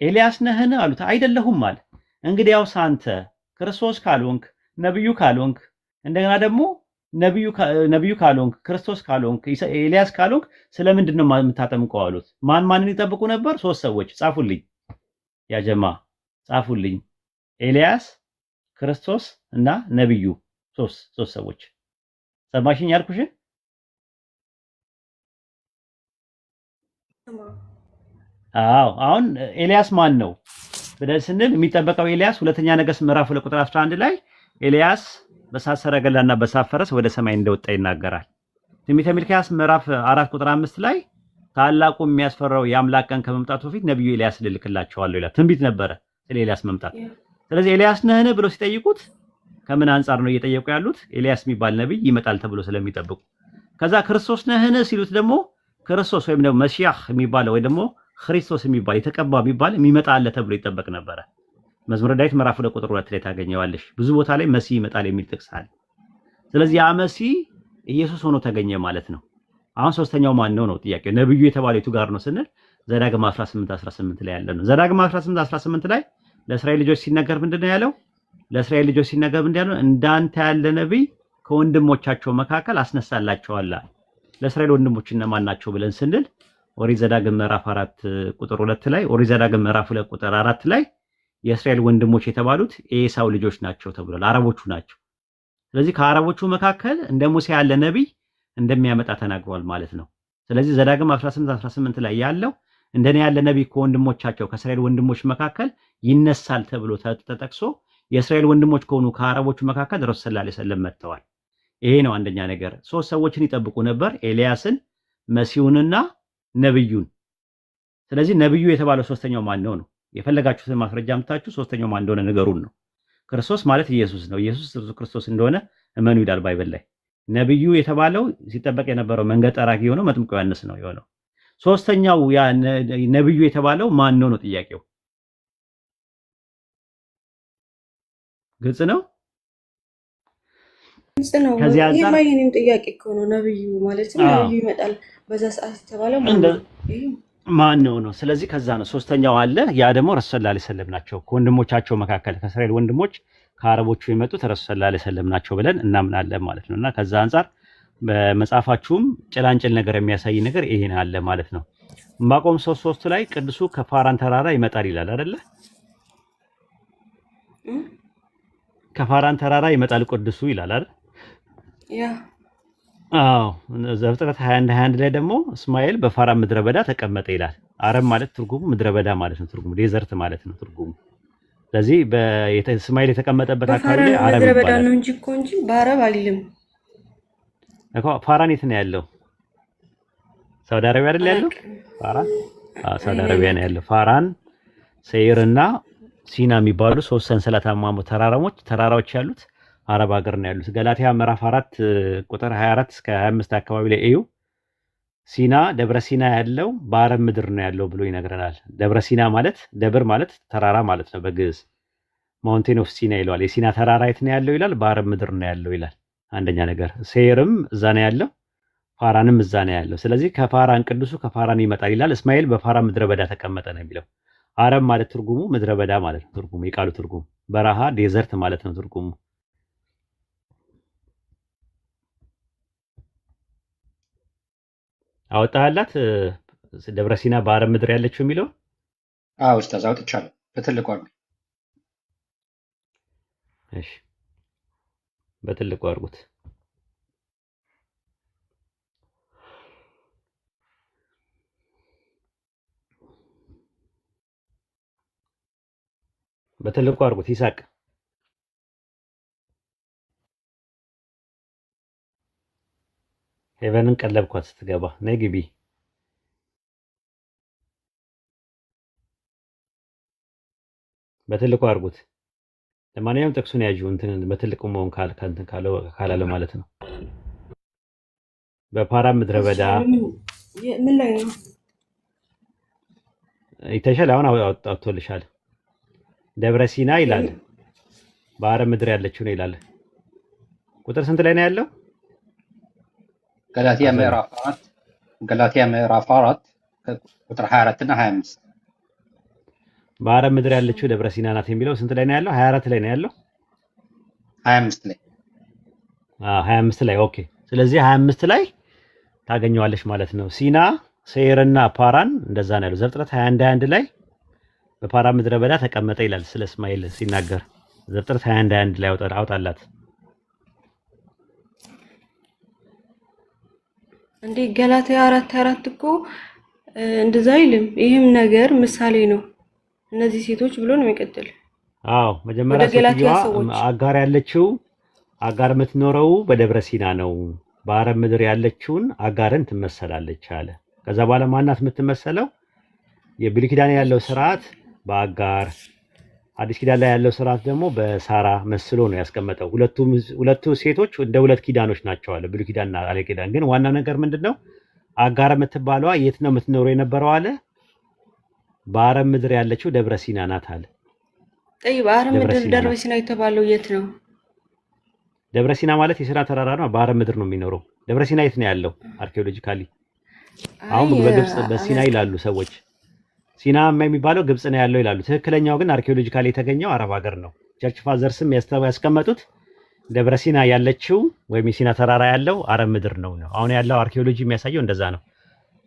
ኤልያስ ነህን አሉት። አይደለሁም አለ። እንግዲያውስ አንተ ክርስቶስ ካልሆንክ፣ ነብዩ ካልሆንክ፣ እንደገና ደግሞ ነብዩ ካልሆንክ፣ ክርስቶስ ካልሆንክ፣ ኤልያስ ካልሆንክ ስለምንድን ነው የምታጠምቀው አሉት። ማንን ይጠብቁ ነበር? 3 ሰዎች ጻፉልኝ፣ ያጀማ ጻፉልኝ። ኤልያስ፣ ክርስቶስ እና ነብዩ ሶስት ሰዎች ሰማሽኝ ያልኩሽ? አዎ አሁን ኤልያስ ማን ነው ብለን ስንል የሚጠበቀው ኤልያስ ሁለተኛ ነገሥት ምዕራፍ 2 ቁጥር 11 ላይ ኤልያስ በእሳት ሰረገላና በእሳት ፈረስ ወደ ሰማይ እንደወጣ ይናገራል። ትንቢተ ሚልክያስ ምዕራፍ 4 ቁጥር 5 ላይ ታላቁ የሚያስፈራው የአምላክ ቀን ከመምጣቱ በፊት ነብዩ ኤልያስ ልልክላቸዋለሁ ይላል። ትንቢት ነበረ ስለ ኤልያስ መምጣት። ስለዚህ ኤልያስ ነህን ብሎ ሲጠይቁት ከምን አንጻር ነው እየጠየቁ ያሉት? ኤልያስ የሚባል ነብይ ይመጣል ተብሎ ስለሚጠብቁ። ከዛ ክርስቶስ ነህን ሲሉት ደግሞ ክርስቶስ ወይም ደግሞ መሲያህ የሚባለው ወይ ደግሞ ክርስቶስ የሚባል የተቀባ የሚባል የሚመጣ አለ ተብሎ ይጠበቅ ነበረ። መዝሙረ ዳዊት ምዕራፍ 2 ቁጥር 2 ላይ ታገኘዋለሽ። ብዙ ቦታ ላይ መሲህ ይመጣል የሚል ጥቅስ አለ። ስለዚህ ያ መሲህ ኢየሱስ ሆኖ ተገኘ ማለት ነው። አሁን ሶስተኛው ማን ነው ነው ጥያቄው። ነብዩ የተባለው የቱ ጋር ነው ስንል ዘዳግም 18 ላይ ያለ ነው። ዘዳግም 18 ላይ ለእስራኤል ልጆች ሲነገር ምንድነው ያለው? ለእስራኤል ልጆች ሲነገር ምንድነው? እንዳንተ ያለ ነብይ ከወንድሞቻቸው መካከል አስነሳላቸዋለሁ። ለእስራኤል ወንድሞች እነማን ናቸው ብለን ስንል ኦሪት ዘዳግም ምዕራፍ 4 ቁጥር 2 ላይ፣ ኦሪት ዘዳግም ምዕራፍ 2 ቁጥር 4 ላይ የእስራኤል ወንድሞች የተባሉት የኤሳው ልጆች ናቸው ተብሏል። አረቦቹ ናቸው። ስለዚህ ከአረቦቹ መካከል እንደ ሙሴ ያለ ነብይ እንደሚያመጣ ተናግሯል ማለት ነው። ስለዚህ ዘዳግም 18 ላይ ያለው እንደኔ ያለ ነብይ ከወንድሞቻቸው ከእስራኤል ወንድሞች መካከል ይነሳል ተብሎ ተጠቅሶ የእስራኤል ወንድሞች ከሆኑ ከአረቦቹ መካከል ረሱል ሰለላሁ ዐለይሂ ወሰለም መጥተዋል። ይሄ ነው አንደኛ ነገር። ሶስት ሰዎችን ይጠብቁ ነበር፣ ኤልያስን፣ መሲሁንና ነብዩን። ስለዚህ ነብዩ የተባለው ሶስተኛው ማን ነው ነው? የፈለጋችሁትን ማስረጃ አምጣችሁ ሶስተኛው ማን እንደሆነ ነገሩን ነው። ክርስቶስ ማለት ኢየሱስ ነው። ኢየሱስ ክርስቶስ እንደሆነ እመኑ ይላል ባይብል ላይ። ነብዩ የተባለው ሲጠበቅ የነበረው መንገድ ጠራጊ የሆነው መጥምቁ ዮሐንስ ነው የሆነው። ሶስተኛው ያ ነብዩ የተባለው ማን ነው ነው ጥያቄው። ግልጽ ነው? ግልጽ ነው። ይሄ የኔም ጥያቄ እኮ ነው። ነብዩ ማለት ነብዩ ይመጣል በዛ ሰዓት የተባለው ማን ነው ነው? ስለዚህ ከዛ ነው ሶስተኛው አለ። ያ ደግሞ ረሱል ሰለላሁ ዐለይሂ ወሰለም ናቸው። ከወንድሞቻቸው መካከል ከእስራኤል ወንድሞች ከአረቦቹ የመጡት ረሱል ሰለላሁ ዐለይሂ ወሰለም ናቸው ብለን እናምናለን ማለት ነውና ከዛ አንፃር በመጽሐፋችሁም ጭላንጭል ነገር የሚያሳይ ነገር ይሄን አለ ማለት ነው። ዕንባቆም 3:3 ላይ ቅዱሱ ከፋራን ተራራ ይመጣል ይላል አይደለ? ከፋራን ተራራ ይመጣል ቅዱሱ ይላል አይደል? ያ አዎ። ዘፍጥረት 21 ላይ ደግሞ እስማኤል በፋራን ምድረ በዳ ተቀመጠ ይላል። አረም ማለት ትርጉሙ ምድረ በዳ ማለት ነው። ትርጉሙ ዴዘርት ማለት ነው ትርጉሙ። ስለዚህ እስማኤል የተቀመጠበት አካባቢ ላይ አረም ምድረ በዳ ነው እንጂ በአረብ አይልም። ፋራን የት ነው ያለው? ሳውዲ አረቢያ አይደል ያለው? ፋራን ሳውዲ አረቢያ ነው ያለው። ፋራን፣ ሰይርና ሲና የሚባሉ ሶስት ሰንሰለታማ ተራራዎች ያሉት አረብ ሀገር ነው ያሉት። ገላትያ ምዕራፍ 4 ቁጥር 24 እስከ 25 አካባቢ ላይ እዩ። ሲና ደብረ ሲና ያለው በአረብ ምድር ነው ያለው ብሎ ይነግረናል። ደብረ ሲና ማለት ደብር ማለት ተራራ ማለት ነው በግዕዝ። ማውንቴን ኦፍ ሲና ይለዋል። የሲና ተራራ የት ነው ያለው ይላል? በአረብ ምድር ነው ያለው ይላል። አንደኛ ነገር ሴይርም እዛ ነው ያለው፣ ፋራንም እዛ ነው ያለው። ስለዚህ ከፋራን ቅዱሱ ከፋራን ይመጣል ይላል። እስማኤል በፋራን ምድረ በዳ ተቀመጠ ነው የሚለው። አረብ ማለት ትርጉሙ ምድረ በዳ ማለት ነው። ትርጉሙ የቃሉ ትርጉም በረሃ ዴዘርት ማለት ነው ትርጉሙ። አወጣህላት ደብረ ሲና በአረብ ምድር ያለችው የሚለው? አዎ ኡስታዝ አውጥቻለሁ በትልቁ አድርጉ። እሺ በትልቁ አድርጉት። በትልቁ አድርጉት። ይሳቅ ሄቨንን ቀለብኳት ስትገባ። ነይ ግቢ። በትልቁ አድርጉት። ለማንኛውም ጥቅሱን ያዡ እንትን በትልቁ መሆን ካላለ ማለት ነው። በፋራን ምድረ በዳ ምን ላይ ነው ይተሻል? አሁን አውጥቶልሻል። ደብረ ሲና ይላል። በአረብ ምድር ያለችው ነው ይላል። ቁጥር ስንት ላይ ነው ያለው? ገላትያ ምዕራፍ 4 ቁጥር 24 እና 25 በአረብ ምድር ያለችው ደብረ ሲና ናት የሚለው ስንት ላይ ነው ያለው? 24 ላይ ነው ያለው። 25 ላይ 25 ላይ ኦኬ። ስለዚህ 25 ላይ ታገኘዋለች ማለት ነው። ሲና ሴይርና ፓራን እንደዛ ነው ያለው። ዘፍጥረት 21 ላይ በፓራን ምድረ በዳ ተቀመጠ ይላል ስለ እስማኤል ሲናገር። ዘፍጥረት 21 ላይ አውጣላት። እንዴ ገላትያ 4:4 እኮ እንደዛ አይልም። ይህም ነገር ምሳሌ ነው እነዚህ ሴቶች ብሎ ነው የሚቀጥል። አዎ መጀመሪያ ሴትዮዋ አጋር ያለችው አጋር የምትኖረው በደብረ ሲና ነው። በአረብ ምድር ያለችውን አጋርን ትመሰላለች አለ። ከዛ በኋላ ማናት የምትመሰለው? የብሉይ ኪዳን ያለው ስርዓት በአጋር አዲስ ኪዳን ላይ ያለው ስርዓት ደግሞ በሳራ መስሎ ነው ያስቀመጠው። ሁለቱ ሴቶች እንደ ሁለት ኪዳኖች ናቸው አለ ብሉይ ኪዳንና አዲስ ኪዳን። ግን ዋናው ነገር ምንድነው? አጋር የምትባለዋ የት ነው የምትኖረው የነበረው አለ? በአረብ ምድር ያለችው ደብረ ሲና ናት አለ። ጠይብ አረብ ምድር ደብረ ሲና የተባለው የት ነው? ደብረ ሲና ማለት የሲና ተራራ ነው። በአረብ ምድር ነው የሚኖረው። ደብረ ሲና የት ነው ያለው? አርኪኦሎጂካሊ አሁን በግብጽ በሲና ይላሉ ሰዎች። ሲና የሚባለው ግብጽ ነው ያለው ይላሉ። ትክክለኛው ግን አርኪኦሎጂካሊ የተገኘው አረብ ሀገር ነው። ቸርች ፋዘርስም ያስቀመጡት ደብረ ሲና ያለችው ወይም የሲና ተራራ ያለው አረብ ምድር ነው። አሁን ያለው አርኪኦሎጂ የሚያሳየው እንደዛ ነው።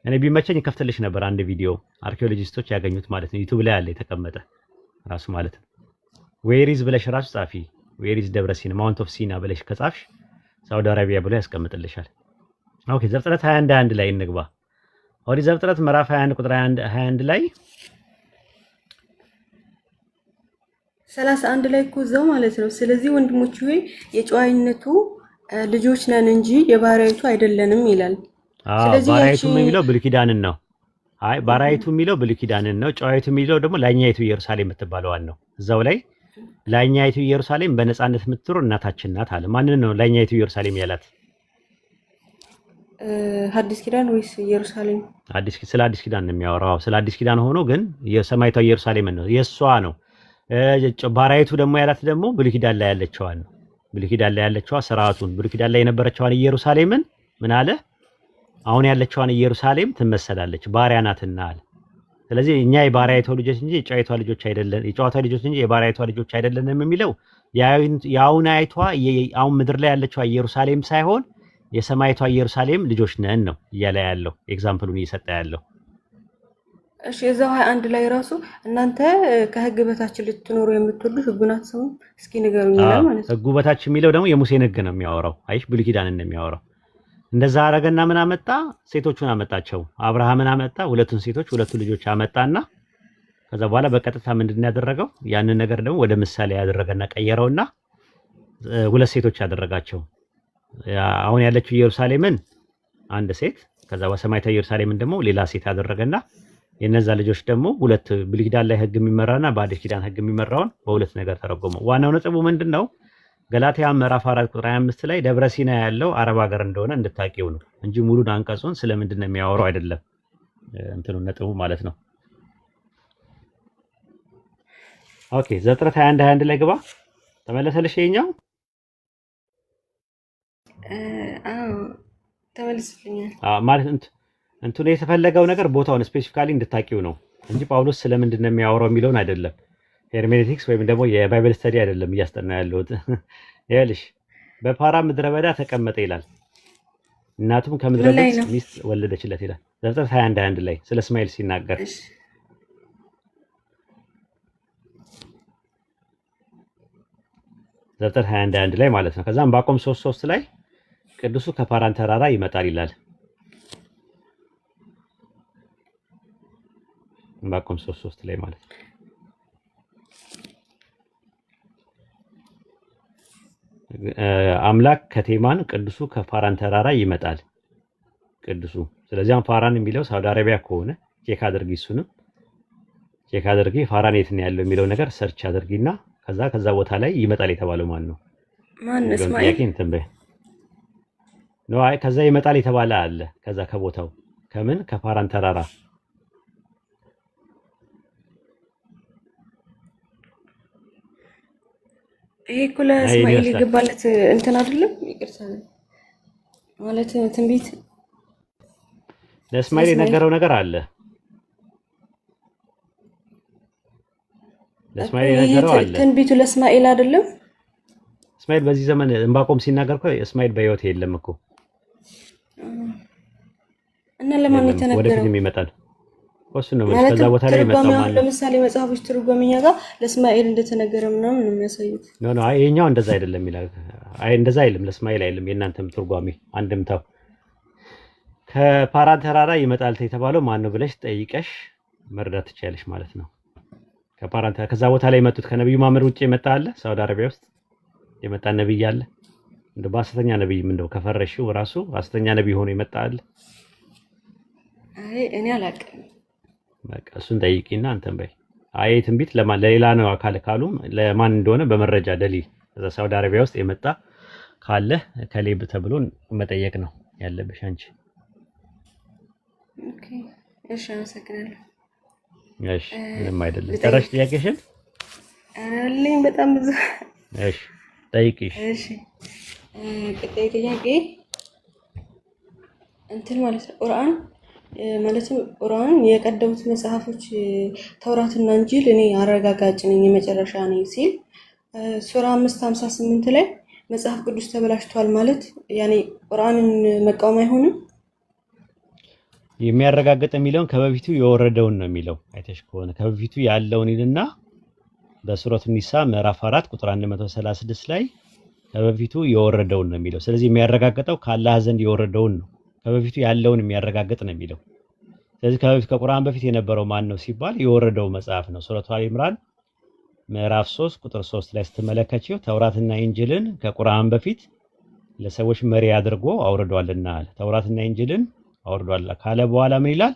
እኔ ቢመቸኝ ከፍትልሽ ነበር አንድ ቪዲዮ አርኪኦሎጂስቶች ያገኙት ማለት ነው። ዩቲዩብ ላይ ያለ የተቀመጠ ራሱ ማለት ነው። ዌሪዝ ብለሽ ራሱ ጻፊ። ዌሪዝ ደብረ ሲና ማውንት ኦፍ ሲና ብለሽ ከጻፍሽ ሳውዲ አረቢያ ብሎ ያስቀምጥልሻል። ኦኬ ዘፍጥረት 21 ላይ እንግባ። ኦሪት ዘፍጥረት ምዕራፍ 21 ቁጥር 21 ላይ 31 ላይ እኮ እዛው ማለት ነው። ስለዚህ ወንድሞች ሆይ የጨዋይነቱ ልጆች ነን እንጂ የባሪያይቱ አይደለንም ይላል። ስለዚህ ባሪያይቱ የሚለው ብሉይ ኪዳንን ነው። አይ ባሪያይቱ የሚለው ብሉይ ኪዳንን ነው። ጨዋይቱ የሚለው ደግሞ ላይኛይቱ ኢየሩሳሌም የምትባለዋን ነው። እዛው ላይ ላይኛይቱ ኢየሩሳሌም በነፃነት የምትኖር እናታችን ናት አለ። ማንን ነው ላይኛይቱ ኢየሩሳሌም ያላት? ሐዲስ ኪዳን ወይስ ኢየሩሳሌም? ስለ አዲስ ኪዳን ነው የሚያወራው። ስለ አዲስ ኪዳን ሆኖ ግን የሰማይቷ ኢየሩሳሌም ነው የሷ ነው። ባሪያይቱ ደግሞ ያላት ደግሞ ብሉይ ኪዳን ላይ ያለችዋን ነው። ብሉይ ኪዳን ላይ ያለችዋ ስርዓቱን ብሉይ ኪዳን ላይ የነበረችዋን ኢየሩሳሌምን ምን አለ? አሁን ያለችዋን ኢየሩሳሌም ትመሰላለች ባሪያ ናትና አለ። ስለዚህ እኛ የባሪያይቷ ልጆች እንጂ የጨዋይቷ ልጆች አይደለን፣ የጨዋይቷ ልጆች እንጂ የባሪያይቷ ልጆች አይደለንም የሚለው የአሁን አይቷ አሁን ምድር ላይ ያለችዋ ኢየሩሳሌም ሳይሆን የሰማይቷ ኢየሩሳሌም ልጆች ነን ነው እያለ ያለው ኤግዛምፕሉን እየሰጠ ያለው። እሺ እዛው 21 ላይ ራሱ እናንተ ከህግ በታች ልትኖሩ የምትወዱ ህጉን አትሰሙ እስኪ ንገሩኝ ይላል ማለት ነው። ህጉ በታች የሚለው ደግሞ የሙሴን ህግ ነው የሚያወራው። አይሽ ብሉይ ኪዳንን ነው የሚያወራው። እንደዛ አረገና ምን አመጣ? ሴቶቹን አመጣቸው። አብርሃምን አመጣ፣ ሁለቱን ሴቶች ሁለቱ ልጆች አመጣና ከዛ በኋላ በቀጥታ ምንድነው ያደረገው? ያንን ነገር ደግሞ ወደ ምሳሌ ያደረገና ቀየረውና ሁለት ሴቶች ያደረጋቸው። አሁን ያለችው ኢየሩሳሌምን አንድ ሴት፣ ከዛ በሰማይታ ኢየሩሳሌምን ደግሞ ሌላ ሴት ያደረገና የነዛ ልጆች ደግሞ ሁለት ብሉይ ኪዳን ላይ ህግ የሚመራና በአዲስ ኪዳን ህግ የሚመራውን በሁለት ነገር ተረጎመ። ዋናው ነጥቡ ምንድነው? ገላትያ ምዕራፍ 4 ቁጥር 25 ላይ ደብረ ሲና ያለው አረብ ሀገር እንደሆነ እንድታቂው ነው እንጂ ሙሉን አንቀጹን ስለምንድን ነው የሚያወራው አይደለም። እንትኑ ነጥቡ ማለት ነው። ኦኬ ዘፍጥረት 21 ላይ ግባ። ተመለሰልሽ ይሄኛው? ተመልስልኛል ማለት እንትኑ የተፈለገው ነገር ቦታውን ስፔሲፊካሊ እንድታቂው ነው እንጂ ጳውሎስ ስለምንድን ነው የሚያወራው የሚለውን አይደለም። ሄርሜኔቲክስ ወይም ደግሞ የባይብል ስተዲ አይደለም እያስጠና ያለሁት። ይኸውልሽ በፓራ ምድረ በዳ ተቀመጠ ይላል። እናቱም ከምድረ ግብፅ ሚስት ወለደችለት ይላል። ዘፍጥረት 21 ላይ ስለ እስማኤል ሲናገር ዘፍጥረት 21 ላይ ማለት ነው። ከዛም ዕንባቆም 3:3 ላይ ቅዱሱ ከፓራን ተራራ ይመጣል ይላል። ዕንባቆም 3:3 ላይ ማለት ነው። አምላክ ከቴማን ቅዱሱ ከፋራን ተራራ ይመጣል ቅዱሱ። ስለዚህ ፋራን የሚለው ሳውዲ አረቢያ ከሆነ ቼክ አድርጊ፣ እሱንም ቼክ አድርጊ። ፋራን የት ነው ያለው የሚለው ነገር ሰርች አድርጊና ከዛ ቦታ ላይ ይመጣል የተባለው ማን ነው? ማን እስማኤል ነው? አይ ከዛ ይመጣል የተባለ አለ። ከዛ ከቦታው ከምን ከፋራን ተራራ ይሄ እኮ ለእስማኤል የገባለት እንትን አይደለም? ይቅርታ ማለት ትንቢት ለእስማኤል የነገረው ነገር አለ። ለእስማኤል የነገረው አለ። ትንቢቱ ለእስማኤል አይደለም? እስማኤል በዚህ ዘመን ዕንባቆም ሲናገር እኮ እስማኤል በሕይወት የለም እኮ እና ለማን የተነገረው? ወደፊትም ይመጣል እሱ ነው ማለት ከዛ ቦታ ላይ መጣው ማለት ለምሳሌ መጽሐፎች ትርጓሜኛ ጋር ለእስማኤል እንደተነገረ ምናምን ነው የሚያሳዩት። ኖ አይ ይሄኛው እንደዛ አይደለም ይላል። አይ እንደዛ አይልም፣ ለእስማኤል አይልም። የእናንተም ትርጓሜ አንድምታው ከፓራን ተራራ ይመጣል የተባለው ማን ነው ብለሽ ጠይቀሽ መረዳት ትችያለሽ ማለት ነው። ከፓራን ከዛ ቦታ ላይ የመጡት ከነብዩ መሐመድ ውጪ የመጣ አለ? ሳውዲ አረቢያ ውስጥ የመጣ ነብይ አለ? እንደ በሐሰተኛ ነብይ ምንድነው ከፈረሽው ራሱ ሐሰተኛ ነብይ ሆኖ የመጣ አለ? አይ እኔ አላውቅም። በቃ እሱን ጠይቂና አንተም በይ። አይ ትንቢት ለሌላ ነው አካል ካሉም ለማን እንደሆነ በመረጃ ደሊል እዛ ሳውዲ አረቢያ ውስጥ የመጣ ካለ ከሌብ ተብሎ መጠየቅ ነው ያለብሽ አንቺ። ኦኬ እሺ፣ አመሰግናለሁ። እሺ ምንም አይደለም። ጨረሽ ጥያቄሽን? አለኝ በጣም ብዙ። እሺ ጠይቂሽ። እሺ ቀጣይ ጥያቄ እንትን ማለት ነው ቁርአን ማለትም ቁርአን የቀደሙት መጽሐፎች ተውራትና እንጂል እኔ አረጋጋጭ ነኝ የመጨረሻ ነኝ ሲል ሱራ 5:58 ላይ መጽሐፍ ቅዱስ ተበላሽቷል ማለት ያኔ ቁርአንን መቃወም አይሆንም? የሚያረጋግጥ የሚለውን ከበፊቱ የወረደውን ነው የሚለው። አይተሽ ከሆነ ከበፊቱ ያለውን ይልና በሱረቱ ኒሳ ምዕራፍ 4 ቁጥር 136 ላይ ከበፊቱ የወረደውን ነው የሚለው። ስለዚህ የሚያረጋግጠው ከአላህ ዘንድ የወረደውን ነው። ከበፊቱ ያለውን የሚያረጋግጥ ነው የሚለው። ስለዚህ ከበፊት ከቁርአን በፊት የነበረው ማን ነው ሲባል የወረደው መጽሐፍ ነው። ሱረቱ አሊ ኢምራን ምዕራፍ 3 ቁጥር 3 ላይ ስትመለከቺው ተውራትና ኢንጂልን ከቁርአን በፊት ለሰዎች መሪ አድርጎ አውርዷልና አለ። ተውራትና ኢንጂልን አውርዷል ካለ በኋላ ምን ይላል?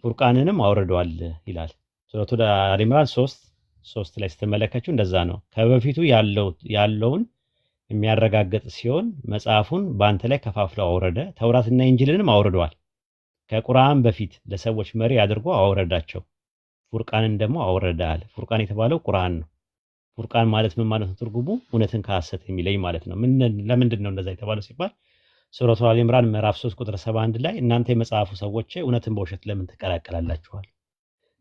ፉርቃንንም አውርዷል ይላል። ሱረቱ አሊ ኢምራን 3 ላይ ስትመለከቺው እንደዛ ነው። ከበፊቱ ያለውን የሚያረጋግጥ ሲሆን መጽሐፉን በአንተ ላይ ከፋፍለው አውረደ። ተውራትና ኢንጂልንም አውርዷል። ከቁርአን በፊት ለሰዎች መሪ አድርጎ አውረዳቸው። ፉርቃንን ደግሞ አውረደ አለ። ፉርቃን የተባለው ቁርአን ነው። ፉርቃን ማለት ምን ማለት ነው? ትርጉሙ እውነትን ከሐሰት የሚለይ ማለት ነው። ለምንድን ነው እንደዛ የተባለው ሲባል ሱረቱ አሊ ኢምራን ምዕራፍ 3 ቁጥር 71 ላይ እናንተ የመጽሐፉ ሰዎች እውነትን በውሸት ለምን ትቀላቀላላችኋል?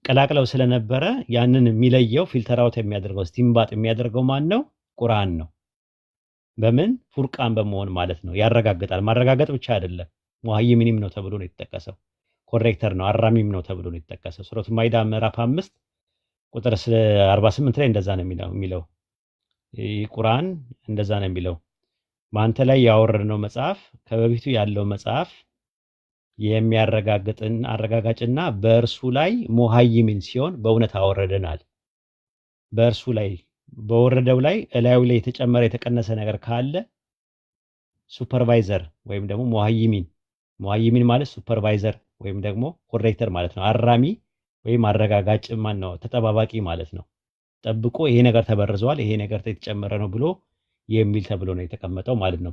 ቀላቅለው ስለነበረ ያንን የሚለየው ፊልተር አውት የሚያደርገው ስቲምባጥ የሚያደርገው ማን ነው? ቁርአን ነው። በምን ፉርቃን በመሆን ማለት ነው። ያረጋግጣል። ማረጋገጥ ብቻ አይደለም፣ ሙሀይሚንም ነው ተብሎ ነው የተጠቀሰው። ኮሬክተር ነው፣ አራሚም ነው ተብሎ ነው የተጠቀሰው። ሱረቱ ማይዳ ምዕራፍ 5 ቁጥር 48 ላይ እንደዛ ነው የሚለው። ቁርአን እንደዛ ነው የሚለው። በአንተ ላይ ያወረድነው መጽሐፍ ከበፊቱ ያለው መጽሐፍ የሚያረጋግጥን አረጋጋጭና በእርሱ ላይ ሙሀይሚን ሲሆን በእውነት አወረደናል። በእርሱ ላይ በወረደው ላይ እላዩ ላይ የተጨመረ የተቀነሰ ነገር ካለ ሱፐርቫይዘር ወይም ደግሞ ሙሀይሚን ማለት ሱፐርቫይዘር ወይም ደግሞ ኮሬክተር ማለት ነው። አራሚ ወይም አረጋጋጭ ማን ነው? ተጠባባቂ ማለት ነው። ጠብቆ ይሄ ነገር ተበርዟል፣ ይሄ ነገር የተጨመረ ነው ብሎ የሚል ተብሎ ነው የተቀመጠው ማለት ነው።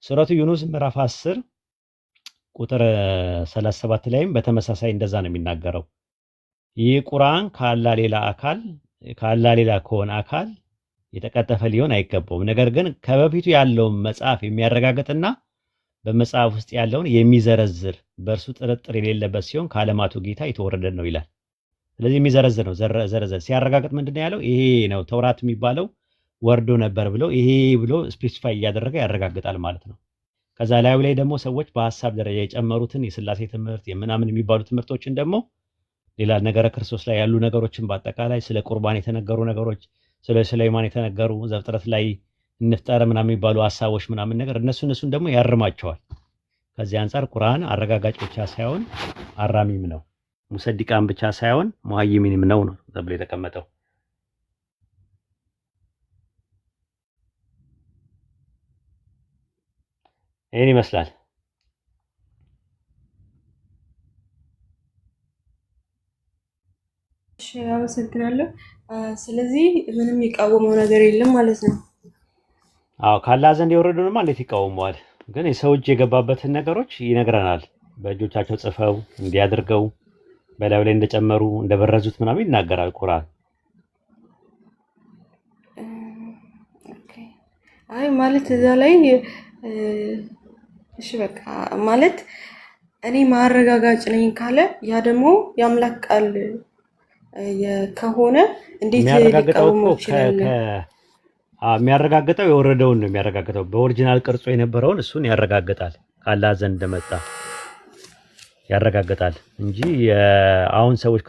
ሱረቱ ዩኑስ ምዕራፍ 10 ቁጥር 37 ላይም በተመሳሳይ እንደዛ ነው የሚናገረው። ይህ ቁርአን ካላ ሌላ ከሆነ አካል የተቀጠፈ ሊሆን አይገባውም። ነገር ግን ከበፊቱ ያለውን መጽሐፍ የሚያረጋግጥና በመጽሐፍ ውስጥ ያለውን የሚዘረዝር በእርሱ ጥርጥር የሌለበት ሲሆን ከዓለማቱ ጌታ የተወረደ ነው ይላል። ስለዚህ የሚዘረዝር ነው። ዘረዘር ሲያረጋግጥ ምንድነው ያለው? ይሄ ነው ተውራት የሚባለው ወርዶ ነበር ብሎ ይሄ ብሎ ስፔሲፋይ እያደረገ ያረጋግጣል ማለት ነው። ከዛ ላይ ደግሞ ሰዎች በሐሳብ ደረጃ የጨመሩትን የሥላሴ ትምህርት የምናምን የሚባሉ ትምህርቶችን ደግሞ ሌላ ነገረ ክርስቶስ ላይ ያሉ ነገሮችን በአጠቃላይ ስለ ቁርባን የተነገሩ ነገሮች ስለ ሱለይማን የተነገሩ ዘፍጥረት ላይ እንፍጠር ምናምን የሚባሉ ሐሳቦች ምናምን ነገር እነሱን ደግሞ ያርማቸዋል። ከዚህ አንፃር ቁርአን አረጋጋጭ ብቻ ሳይሆን አራሚም ነው። ሙሰዲቃን ብቻ ሳይሆን ሙሀይሚንም ነው ተብሎ የተቀመጠው። ይሄን ይመስላል። እሺ አመሰግናለሁ። ስለዚህ ምንም የቃወመው ነገር የለም ማለት ነው። አዎ ካላህ ዘንድ የወረደውንማ እንዴት ይቃወመዋል? ግን የሰው እጅ የገባበትን ነገሮች ይነግረናል። በእጆቻቸው ጽፈው እንዲያደርገው በላዩ ላይ እንደጨመሩ እንደበረዙት ምናምን ይናገራል ቁርአን። አይ ማለት እዛ ላይ እሺ በቃ ማለት እኔ ማረጋጋጭ ነኝ ካለ ያ ደግሞ የአምላክ ቃል ከሆነ እንዴት ሊቃወመው ይችላል? የሚያረጋግጠው የወረደውን ነው የሚያረጋግጠው። በኦሪጂናል ቅርጾ የነበረውን እሱን ያረጋግጣል። ካላህ ዘንድ እንደመጣ ያረጋግጣል እንጂ አሁን ሰዎች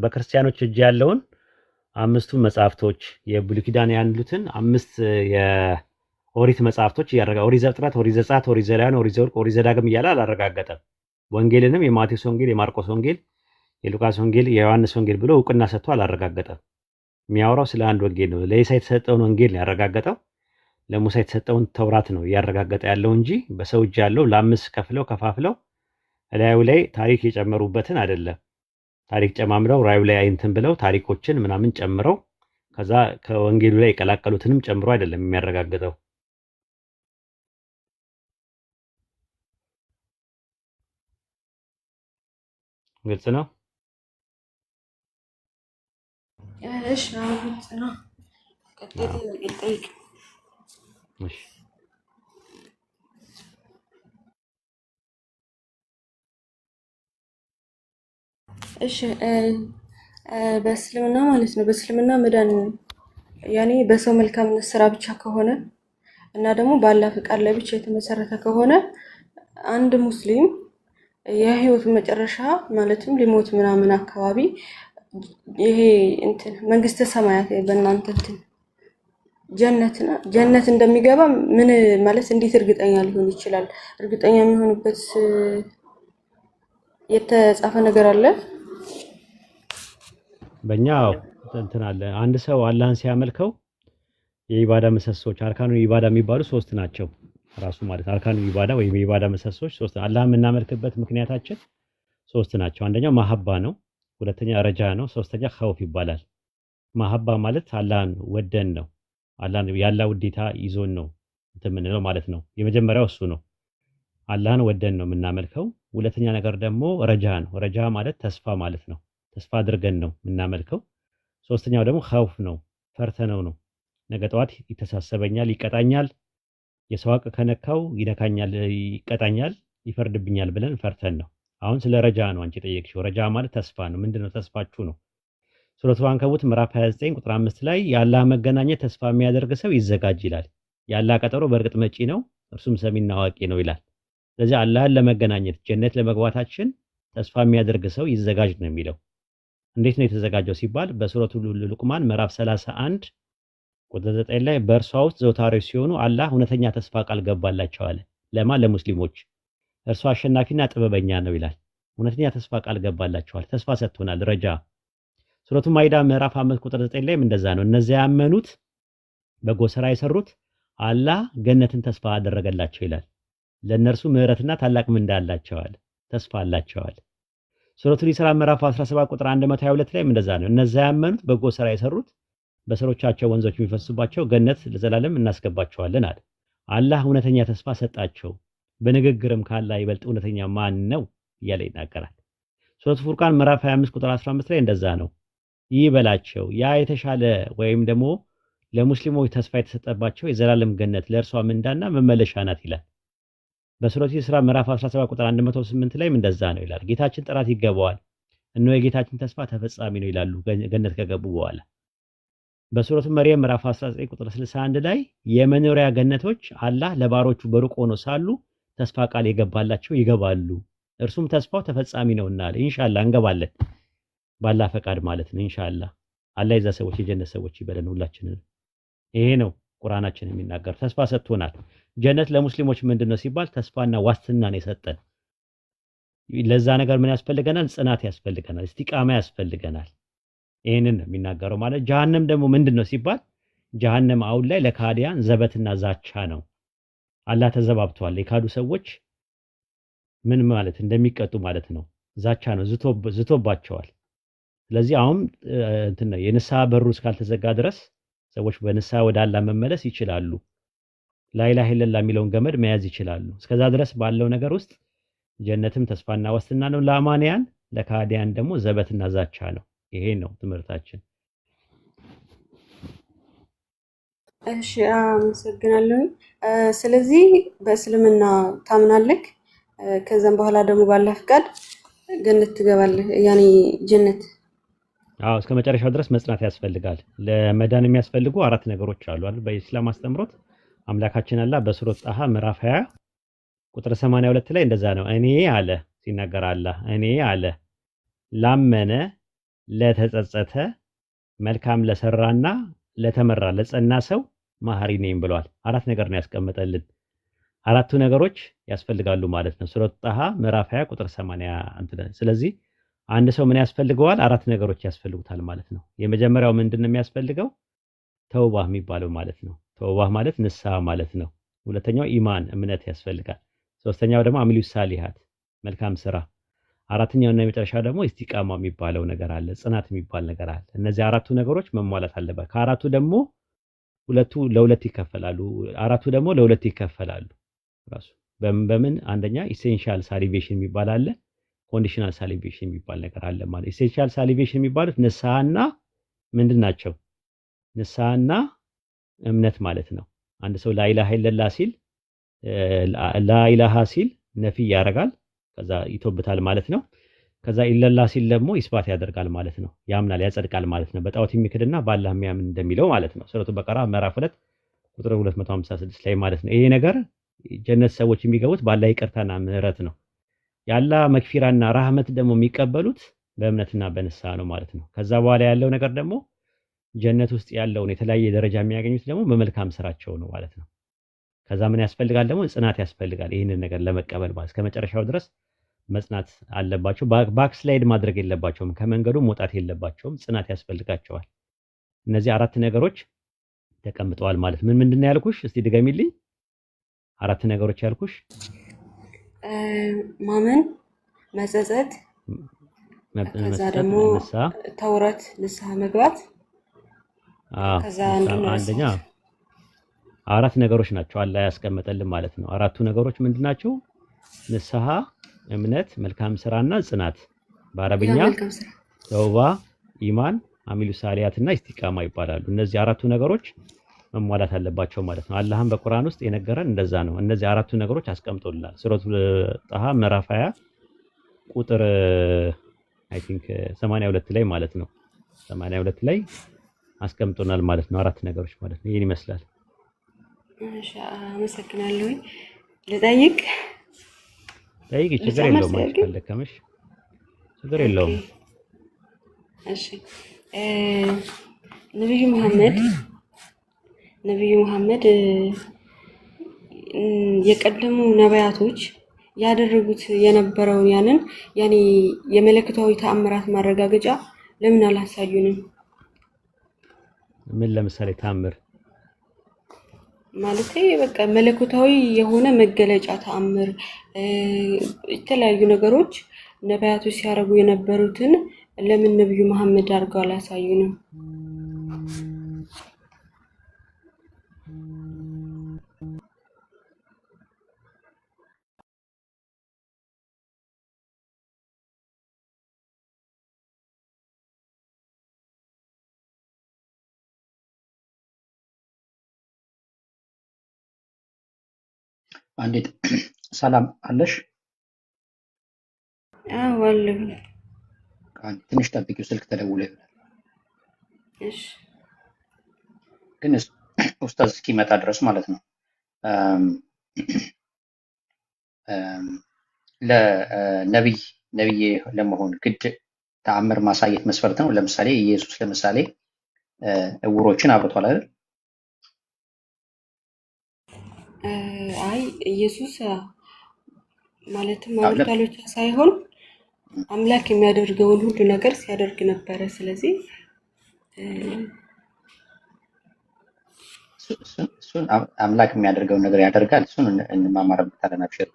በክርስቲያኖች እጅ ያለውን አምስቱ መጽሐፍቶች የብሉይ ኪዳን ያሉትን 5 የኦሪት መጽሐፍቶች ኦሪት ዘፍጥረት፣ ኦሪት ዘጸአት፣ ኦሪት ዘሌዋውያን፣ ኦሪት ዘኍልቍ፣ ኦሪት ዘዳግም እያለ አላረጋገጠም። ወንጌልንም የማቴዎስ ወንጌል፣ የማርቆስ ወንጌል፣ የሉቃስ ወንጌል፣ የዮሐንስ ወንጌል ብሎ እውቅና ሰጥቶ አላረጋገጠም። የሚያወራው ስለ አንድ ወንጌል ነው። ለኢሳ የተሰጠውን ወንጌል ነው ያረጋገጠው። ለሙሳ የተሰጠውን ተውራት ነው እያረጋገጠ ያለው እንጂ በሰው እጅ ያለው ለአምስት ከፋፍለው ላዩ ላይ ታሪክ የጨመሩበትን አይደለም። ታሪክ ጨማምረው ራዩ ላይ እንትን ብለው ታሪኮችን ምናምን ጨምረው ከዛ ከወንጌሉ ላይ የቀላቀሉትንም ጨምሮ አይደለም የሚያረጋግጠው። ግልጽ ነው? እሺ አሁን ግልጽ ነው። ቀጥታ ጠይቅ። እሺ እሺ በእስልምና ማለት ነው። በእስልምና መዳን ያኔ በሰው መልካምነት ስራ ብቻ ከሆነ እና ደግሞ በአላህ ፍቃድ ላይ ብቻ የተመሰረተ ከሆነ አንድ ሙስሊም የህይወቱ መጨረሻ ማለትም ሊሞት ምናምን አካባቢ ይሄ እንትን መንግስተ ሰማያት በእናንተ እንትን ጀነት እንደሚገባ ምን ማለት እንዴት እርግጠኛ ሊሆን ይችላል? እርግጠኛ የሚሆንበት የተጻፈ ነገር አለ? በእኛ እንትን አለ። አንድ ሰው አላህን ሲያመልከው የኢባዳ ምሰሶች አርካኑ ኢባዳ የሚባሉ 3 ናቸው። ራሱ ማለት አርካኑ ኢባዳ ወይም የኢባዳ ምሰሶች 3 አላህን የምናመልክበት ምክንያታችን 3 ናቸው። አንደኛው ማሐባ ነው፣ ሁለተኛ ረጃ ነው፣ ሶስተኛ ኸውፍ ይባላል። ማሐባ ማለት አላህን ወደን ነው። አላህን ያላ ውዴታ ይዞን ነው እንትን የምንለው ማለት ነው። የመጀመሪያው እሱ ነው። አላህን ወደን ነው የምናመልከው። ሁለተኛ ነገር ደግሞ ረጃ ነው። ረጃ ማለት ተስፋ ማለት ነው። ተስፋ አድርገን ነው የምናመልከው። ሶስተኛው ደግሞ ኸውፍ ነው፣ ፈርተነው ነው። ነገ ጠዋት ይተሳሰበኛል፣ ይቀጣኛል፣ የሰው ሐቅ ከነካው ይነካኛል፣ ይቀጣኛል፣ ይፈርድብኛል ብለን ፈርተን ነው። አሁን ስለ ረጃ ነው አንቺ ጠየቅሽው። ረጃ ማለት ተስፋ ነው። ምንድነው ተስፋችሁ ነው? ሱረቱ አንከቡት ምዕራፍ 29 ቁጥር 5 ላይ የአላህ መገናኘት ተስፋ የሚያደርግ ሰው ይዘጋጅ ይላል። የአላህ ቀጠሮ በእርግጥ መጪ ነው፣ እርሱም ሰሚና አዋቂ ነው ይላል። ስለዚህ አላህን ለመገናኘት ጀነት ለመግባታችን ተስፋ የሚያደርግ ሰው ይዘጋጅ ነው የሚለው። እንዴት ነው የተዘጋጀው ሲባል በሱረቱ ሉቅማን ምዕራፍ 31 ቁጥር 9 ላይ በእርሷ ውስጥ ዘውታሪዎች ሲሆኑ አላህ እውነተኛ ተስፋ ቃል ገባላቸው አለ። ለማን? ለሙስሊሞች። እርሷ አሸናፊና ጥበበኛ ነው ይላል። እውነተኛ ተስፋ ቃል ገባላቸዋል። ተስፋ ሰጥቶናል። ረጃ ሱረቱ ማይዳ ምዕራፍ 5 ቁጥር 9 ላይም እንደዛ ነው። እነዚያ ያመኑት በጎ ስራ የሰሩት አላህ ገነትን ተስፋ አደረገላቸው ይላል። ለእነርሱ ምህረትና ታላቅ ምንዳ አላቸዋል፣ ተስፋ አላቸዋል። ሱረቱ ኢስራ ምዕራፍ 17 ቁጥር 122 ላይም እንደዛ ነው። እነዚያ ያመኑት በጎ ስራ የሰሩት በስሮቻቸው ወንዞች የሚፈሱባቸው ገነት ለዘላለም እናስገባቸዋለን አለ። አላህ እውነተኛ ተስፋ ሰጣቸው። በንግግርም ካላህ ይበልጥ እውነተኛ ማን ነው እያለ ይናገራል። ሱረቱ ፉርቃን ምዕራፍ 25 ቁጥር 15 ላይ እንደዛ ነው። ይህ በላቸው ያ የተሻለ ወይም ደግሞ ለሙስሊሞች ተስፋ የተሰጠባቸው የዘላለም ገነት ለእርሷ ምንዳና መመለሻ ናት ይላል። በሱረቱ ኢስራ ምዕራፍ 17 ቁጥር 108 ላይም እንደዛ ነው ይላል። ጌታችን ጥራት ይገባዋል፣ እነሆ የጌታችን ተስፋ ተፈጻሚ ነው ይላሉ ገነት ከገቡ በኋላ። በሱረቱ መርየም ምዕራፍ 19 ቁጥር 61 ላይ የመኖሪያ ገነቶች አላህ ለባሮቹ በሩቅ ሆኖ ሳሉ ተስፋ ቃል የገባላቸው ይገባሉ፣ እርሱም ተስፋው ተፈጻሚ ነውና አለ። ኢንሻአላህ እንገባለን፣ ባላህ ፈቃድ ማለት ነው። ኢንሻአላህ አላህ የዛ ሰዎች የጀነት ሰዎች ይበለን ሁላችንን። ይሄ ነው ቁርአናችን የሚናገር። ተስፋ ሰጥቶናል። ጀነት ለሙስሊሞች ምንድነው ሲባል ተስፋና ዋስትናን የሰጠን። ለዛ ነገር ምን ያስፈልገናል? ጽናት ያስፈልገናል፣ እስቲቃማ ያስፈልገናል። ይሄንን ነው የሚናገረው ማለት። ጀሃነም ደግሞ ምንድነው ሲባል ጀሃነም አሁን ላይ ለካዲያን ዘበትና ዛቻ ነው። አላህ ተዘባብቷል። የካዱ ሰዎች ምን ማለት እንደሚቀጡ ማለት ነው። ዛቻ ነው፣ ዝቶባቸዋል። ስለዚህ አሁን እንትን ነው የንስሐ በሩ እስካልተዘጋ ድረስ ሰዎች በንስሐ ወደ አላህ መመለስ ይችላሉ። ላኢላሃ ኢለላህ የሚለውን ገመድ መያዝ ይችላሉ። እስከዛ ድረስ ባለው ነገር ውስጥ ጀነትም ተስፋና ዋስትና ነው ለአማንያን፣ ለካዲያን ደግሞ ዘበትና ዛቻ ነው። ይሄ ነው ትምህርታችን። እሺ አመሰግናለሁ። ስለዚህ በእስልምና ታምናለህ፣ ከዛም በኋላ ደግሞ ባላህ ፍቃድ ገነት ትገባለህ፣ ያኔ ጀነት። አዎ እስከ መጨረሻው ድረስ መጽናት ያስፈልጋል። ለመዳን የሚያስፈልጉ 4 ነገሮች አሉ አይደል? በኢስላም አስተምሮት አምላካችን አላህ በሱረት ጣሃ ምዕራፍ 20 ቁጥር 82 ላይ እንደዛ ነው። እኔ አለ ሲናገር አላህ እኔ አለ ላመነ ለተጸጸተ መልካም ለሰራና ለተመራ ለጸና ሰው መሐሪ ነኝ ብሏል። 4 ነገር ነው ያስቀመጠልን። አራቱ ነገሮች ያስፈልጋሉ ማለት ነው። ሱረቱ ጣሃ ምዕራፍ 20 ቁጥር 80 ስለዚህ አንድ ሰው ምን ያስፈልገዋል? አራት ነገሮች ያስፈልጉታል ማለት ነው። የመጀመሪያው ምንድነው የሚያስፈልገው? ተውባህ የሚባለው ማለት ነው። ተውባህ ማለት ንስሐ ማለት ነው። ሁለተኛው ኢማን እምነት ያስፈልጋል። ሶስተኛው ደግሞ አሚሉ ሳሊሃት መልካም ስራ። አራተኛው እና የመጨረሻው ደግሞ ኢስቲቃማ የሚባለው ነገር አለ፣ ጽናት የሚባል ነገር አለ። እነዚህ አራቱ ነገሮች መሟላት አለበት። ከአራቱ ደግሞ ሁለቱ ለሁለት ይከፈላሉ፣ አራቱ ደግሞ ለሁለት ይከፈላሉ። ራሱ በምን አንደኛ ኢሴንሻል ሳሊቬሽን የሚባል አለ፣ ኮንዲሽናል ሳሊቬሽን የሚባል ነገር አለ ማለት። ኢሴንሻል ሳሊቬሽን የሚባሉት ንስሐና ምንድን ናቸው? ንስሐና እምነት ማለት ነው። አንድ ሰው ላኢላሃ ኢለላህ ሲል ላኢላሃ ሲል ነፊ ያደርጋል፣ ከዛ ይቶብታል ማለት ነው። ከዛ ኢለላህ ሲል ደግሞ ኢስባት ያደርጋል ማለት ነው። ያምናል፣ ያጸድቃል ማለት ነው። በጣዖት የሚክድና በአላህ የሚያምን እንደሚለው ማለት ነው። ሱረቱ በቀራ ምዕራፍ 2 ቁጥር 256 ላይ ማለት ነው። ይሄ ነገር ጀነት ሰዎች የሚገቡት በአላህ ይቅርታና ምህረት ነው። የአላህ መግፊራና ራህመት ደግሞ የሚቀበሉት በእምነትና በንስሐ ነው ማለት ነው። ከዛ በኋላ ያለው ነገር ደግሞ ጀነት ውስጥ ያለውን የተለያየ ደረጃ የሚያገኙት ደግሞ በመልካም ስራቸው ነው ማለት ነው። ከዛ ምን ያስፈልጋል ደግሞ? ጽናት ያስፈልጋል። ይህንን ነገር ለመቀበል ማለት ከመጨረሻው ድረስ መጽናት አለባቸው። ባክስላይድ ማድረግ የለባቸውም፣ ከመንገዱ መውጣት የለባቸውም። ጽናት ያስፈልጋቸዋል። እነዚህ አራት ነገሮች ተቀምጠዋል ማለት ምን ምንድን ነው ያልኩሽ? እስቲ ድገሚልኝ። አራት ነገሮች ያልኩሽ ማመን፣ መጸጸት፣ ከዛ ደግሞ ተውረት ንስሐ መግባት፣ ከዛ አንደኛ አራት ነገሮች ናቸው አላህ ያስቀመጠልን ማለት ነው። አራቱ ነገሮች ምንድናቸው? ንስሐ፣ እምነት፣ መልካም ስራና ጽናት። በአረብኛ ተውባ፣ ኢማን፣ አሚሉ ሳሊያትና ኢስቲቃማ ይባላሉ። እነዚህ አራቱ ነገሮች መሟላት አለባቸው ማለት ነው። አላህም በቁርአን ውስጥ የነገረን እንደዛ ነው። እነዚህ አራቱ ነገሮች አስቀምጦልናል። ሱረቱ ጣሃ ምዕራፍ 20 ቁጥር አይ ቲንክ 82 ላይ ማለት ነው። 82 ላይ አስቀምጦናል ማለት ነው። አራት ነገሮች ማለት ነው። ይሄን ይመስላል። እሺ አመሰግናለሁ። ልጠይቅ? ጠይቂ፣ ችግር የለውም። ማለት ካለከምሽ ችግር የለውም። እሺ ነብዩ መሐመድ የቀደሙ ነቢያቶች ያደረጉት የነበረውን ያኔ የመለኮታዊ ተአምራት ማረጋገጫ ለምን አላሳዩንም? ምን ለምሳሌ ተአምር ማለት በቃ መለኮታዊ የሆነ መገለጫ ተአምር፣ የተለያዩ ነገሮች ነቢያቶች ሲያደርጉ የነበሩትን ለምን ነብዩ መሐመድ አድርገው አላሳዩንም? አንዴት ሰላም አለሽ? አለሁ። ትንሽ ጠብቂው፣ ስልክ ተደውሎ ይሆናል። እሺ ግን ኡስታዝ እስኪመጣ ድረስ ማለት ነው። ለነብይ ለመሆን ግድ ተአምር ማሳየት መስፈርት ነው? ለምሳሌ ኢየሱስ ለምሳሌ እውሮችን አብርቷል አይደል? አይ ኢየሱስ ማለትም አብርቷል ብቻ ሳይሆን አምላክ የሚያደርገውን ሁሉ ነገር ሲያደርግ ነበረ። ስለዚህ እሱን አምላክ የሚያደርገውን ነገር ያደርጋል። እሱን እንማማርበታለን። አብሽር።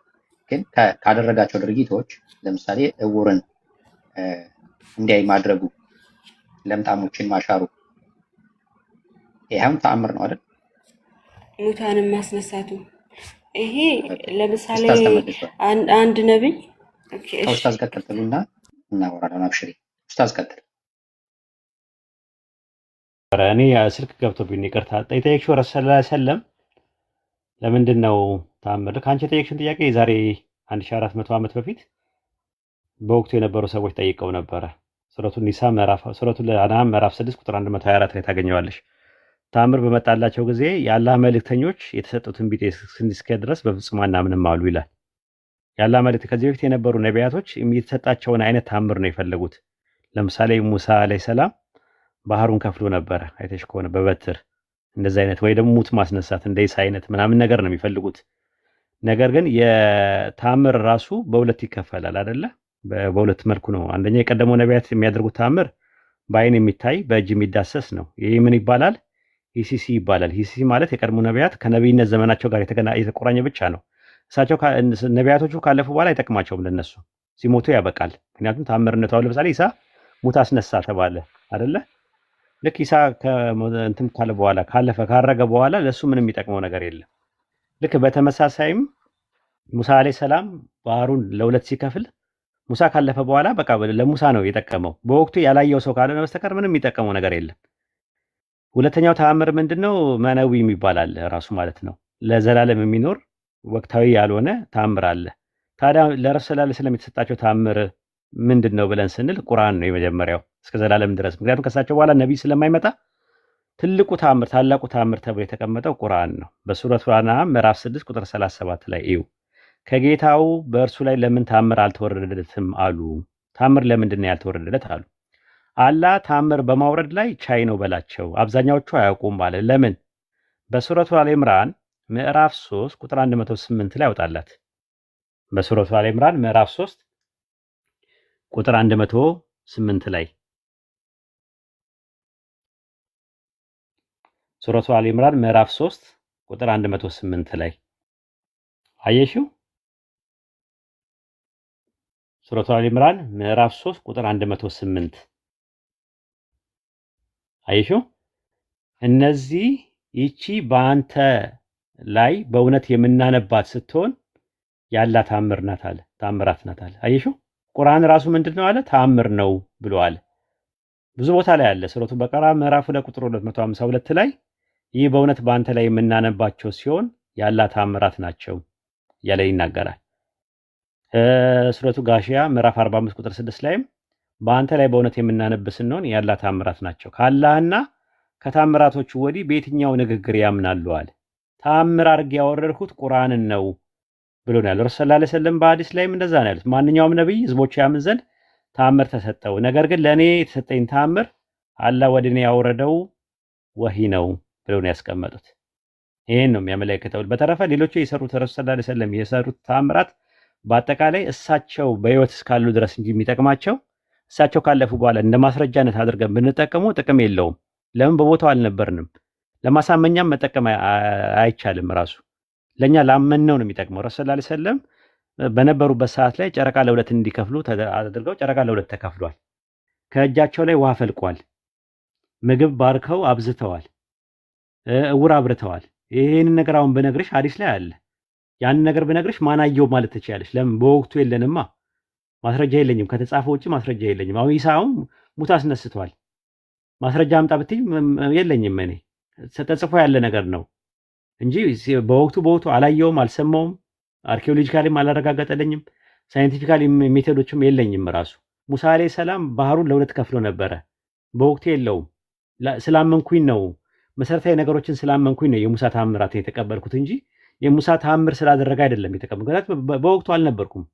ግን ካደረጋቸው ድርጊቶች ለምሳሌ እውርን እንዲያይ ማድረጉ፣ ለምጣሞችን ማሻሩ፣ ይሄም ተአምር ነው አይደል? ሙታንን ማስነሳቱ፣ ይሄ ለምሳሌ አንድ ነብይ ኡስታዝ ቀጥሉና እናወራለን። አብሽሪ ኡስታዝ ቀጥል። እኔ ስልክ ገብቶብኝ ይቅርታ። ጠይቀሽው ረሱል ሰለላሁ ዐለይሂ ወሰለም ለምንድን ነው ተአምር? ከአንቺ የጠየቅሽን ጥያቄ የዛሬ 1400 ዓመት በፊት በወቅቱ የነበሩ ሰዎች ጠይቀው ነበረ። ሱረቱ አንዓም ምዕራፍ 6 ቁጥር 124 ላይ ታገኘዋለሽ። ተአምር በመጣላቸው ጊዜ የአላህ መልእክተኞች የተሰጡትን ቢጤ እስኪያስከ ድረስ በፍጹም አናምንም አሉ ይላል። የአላህ መልእክት ከዚህ በፊት የነበሩ ነቢያቶች የተሰጣቸውን አይነት ተአምር ነው የፈለጉት። ለምሳሌ ሙሳ አለይሂ ሰላም ባህሩን ከፍሎ ነበረ፣ አይተሽ ከሆነ በበትር እንደዚህ አይነት፣ ወይ ደግሞ ሙት ማስነሳት እንደ ኢሳ አይነት ምናምን ነገር ነው የሚፈልጉት። ነገር ግን የተአምር ራሱ በሁለት ይከፈላል አይደለ? በሁለት መልኩ ነው። አንደኛ የቀደመው ነቢያት የሚያደርጉት ተአምር በአይን የሚታይ በእጅ የሚዳሰስ ነው። ይሄ ምን ይባላል? ሂሲሲ ይባላል። ሂሲሲ ማለት የቀድሞ ነቢያት ከነቢይነት ዘመናቸው ጋር የተቆራኘ ብቻ ነው። እሳቸው ነቢያቶቹ ካለፉ በኋላ አይጠቅማቸውም፣ ለነሱ ሲሞቱ ያበቃል። ምክንያቱም ተአምርነቱ አሁን ለምሳሌ ኢሳ ሙት አስነሳ ተባለ አይደለ? ልክ ኢሳ እንትን ካለ በኋላ ካረገ በኋላ ለሱ ምንም የሚጠቅመው ነገር የለም። ልክ በተመሳሳይም ሙሳ አለይሂ ሰላም ባህሩን ለሁለት ሲከፍል ሙሳ ካለፈ በኋላ በቃ ለሙሳ ነው የጠቀመው። በወቅቱ ያላየው ሰው ካለ በስተቀር ምንም የሚጠቀመው ነገር የለም። ሁለተኛው ተአምር ምንድነው? መነዊ የሚባል አለ ራሱ ማለት ነው። ለዘላለም የሚኖር ወቅታዊ ያልሆነ ተአምር አለ። ታዲያ ለረሱል ሰለላሁ ዐለይሂ ወሰለም የተሰጣቸው ተአምር ምንድነው ብለን ስንል ቁርአን ነው የመጀመሪያው እስከ ዘላለም ድረስ። ምክንያቱም ከሳቸው በኋላ ነብይ ስለማይመጣ ትልቁ ተአምር ታላቁ ተአምር ተብሎ የተቀመጠው ቁርአን ነው። በሱረቱ አንዓም ምዕራፍ 6 ቁጥር 37 ላይ እዩ። ከጌታው በእርሱ ላይ ለምን ተአምር አልተወረደለትም አሉ። ተአምር ለምንድን ነው ያልተወረደለት አሉ። አላህ ተአምር በማውረድ ላይ ቻይ ነው በላቸው፣ አብዛኛዎቹ አያውቁም አለ። ለምን? በሱረቱ አለ ኢምራን ምዕራፍ 3 ቁጥር 108 ላይ ያወጣላት። በሱረቱ አለ ኢምራን ምዕራፍ 3 ቁጥር 108 ላይ ሱረቱ አለ ኢምራን ምዕራፍ 3 ቁጥር 108 ላይ አየሽው? ሱረቱ አለ ኢምራን ምዕራፍ 3 ቁጥር 108 አየሽው? እነዚህ ይቺ በአንተ ላይ በእውነት የምናነባት ስትሆን ያላ ተአምር ናት አለ። ተአምራት ናት አለ። አየሽው? ቁርአን ራሱ ምንድነው አለ? ተአምር ነው ብሏል። ብዙ ቦታ ላይ አለ። ሱረቱ በቀራ ምዕራፍ 2 ቁጥር 252 ላይ ይህ በእውነት በአንተ ላይ የምናነባቸው ሲሆን ያላ ተአምራት ናቸው ያለ ይናገራል። ሱረቱ ጋሺያ ምዕራፍ 45 ቁጥር 6 ላይም በአንተ ላይ በእውነት የምናነብ ስንሆን ያላ ተአምራት ናቸው። ከአላህና ከተአምራቶቹ ወዲህ በየትኛው ንግግር ያምናሉ አለ። ተአምር አድርጌ ያወረድኩት ቁርአንን ነው ብሎ ነው ያለው። ረሱል ሰለላሁ ዐለይሂ ወሰለም በሐዲስ ላይም እንደዛ ነው ያሉት። ማንኛውም ነብይ ህዝቦች ያምን ዘንድ ተአምር ተሰጠው፣ ነገር ግን ለኔ የተሰጠኝ ተአምር አላህ ወደ እኔ ያወረደው ወሂ ነው ብለው ነው ያስቀመጡት። ይሄን ነው የሚያመለክተው። በተረፈ ሌሎቹ የሰሩት ረሱል ሰለላሁ ዐለይሂ ወሰለም የሰሩት ተአምራት በአጠቃላይ እሳቸው በህይወት እስካሉ ድረስ እንጂ የሚጠቅማቸው እሳቸው ካለፉ በኋላ እንደ ማስረጃነት አድርገን ብንጠቀመው ጥቅም የለውም። ለምን? በቦታው አልነበርንም። ለማሳመኛም መጠቀም አይቻልም። ራሱ ለኛ ላመነው ነው የሚጠቅመው። ረሱል ሰለላሁ ዐለይሂ ወሰለም በነበሩበት ሰዓት ላይ ጨረቃ ለሁለት እንዲከፍሉ አድርገው ጨረቃ ለሁለት ተከፍሏል። ከእጃቸው ላይ ውሃ ፈልቋል። ምግብ ባርከው አብዝተዋል። እውር አብርተዋል። ይሄን ነገር አሁን በነግርሽ ሐዲስ ላይ አለ። ያን ነገር በነግርሽ ማናየው ማለት ትችያለሽ። ለምን? በወቅቱ የለንማ፣ ማስረጃ የለኝም። ከተጻፈ ውጪ ማስረጃ የለኝም። አሁን ኢሳው ሙት አስነስቷል። ማስረጃ አምጣ ብትይ የለኝም። እኔ ተጽፎ ያለ ነገር ነው እንጂ በወቅቱ አላየውም፣ አልሰማውም። አርኪኦሎጂካሊም አላረጋገጠልኝም። ሳይንቲፊካሊ ሜቶዶችም የለኝም። ራሱ ሙሳ አለይሂ ሰላም ባህሩን ለሁለት ከፍሎ ነበረ። በወቅቱ የለውም። ስላመንኩኝ ነው፣ መሰረታዊ ነገሮችን ስላመንኩኝ ነው የሙሳ ተአምራት የተቀበልኩት እንጂ የሙሳ ተአምር ስላደረገ አይደለም የተቀበልኩት። በወቅቱ አልነበርኩም፣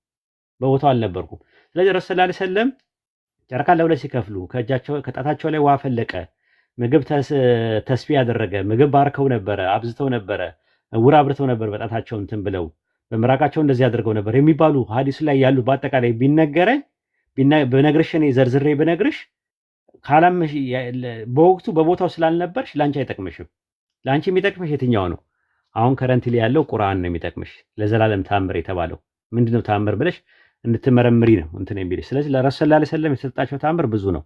በቦታው አልነበርኩም። ስለዚህ ረሱል ሰለላሁ ዐለይሂ ወሰለም ጨረቃን ለሁለት ሲከፍሉ ከጣታቸው ላይ ውሃ ፈለቀ፣ ምግብ ተስቢ ያደረገ፣ ምግብ ባርከው ነበረ፣ አብዝተው ነበረ፣ እውር አብርተው ነበር፣ በጣታቸው እንትን ብለው በምራቃቸው እንደዚህ አድርገው ነበር የሚባሉ ሐዲስ ላይ ያሉ በአጠቃላይ ቢነገረኝ በነግርሽ እኔ ዘርዝሬ በነግርሽ ካላምሽ በወቅቱ በቦታው ስላልነበርሽ ላንቺ አይጠቅምሽም። ላንቺ የሚጠቅምሽ የትኛው ነው? አሁን ከረንትሊ ያለው ቁርአን ነው የሚጠቅምሽ። ለዘላለም ተአምር የተባለው ምንድነው? ተአምር ብለሽ እንድትመረምሪ ነው እንትን የሚልሽ። ስለዚህ ለረሱል ሰለላሁ ዐለይሂ ወሰለም የተሰጣቸው ተአምር ብዙ ነው።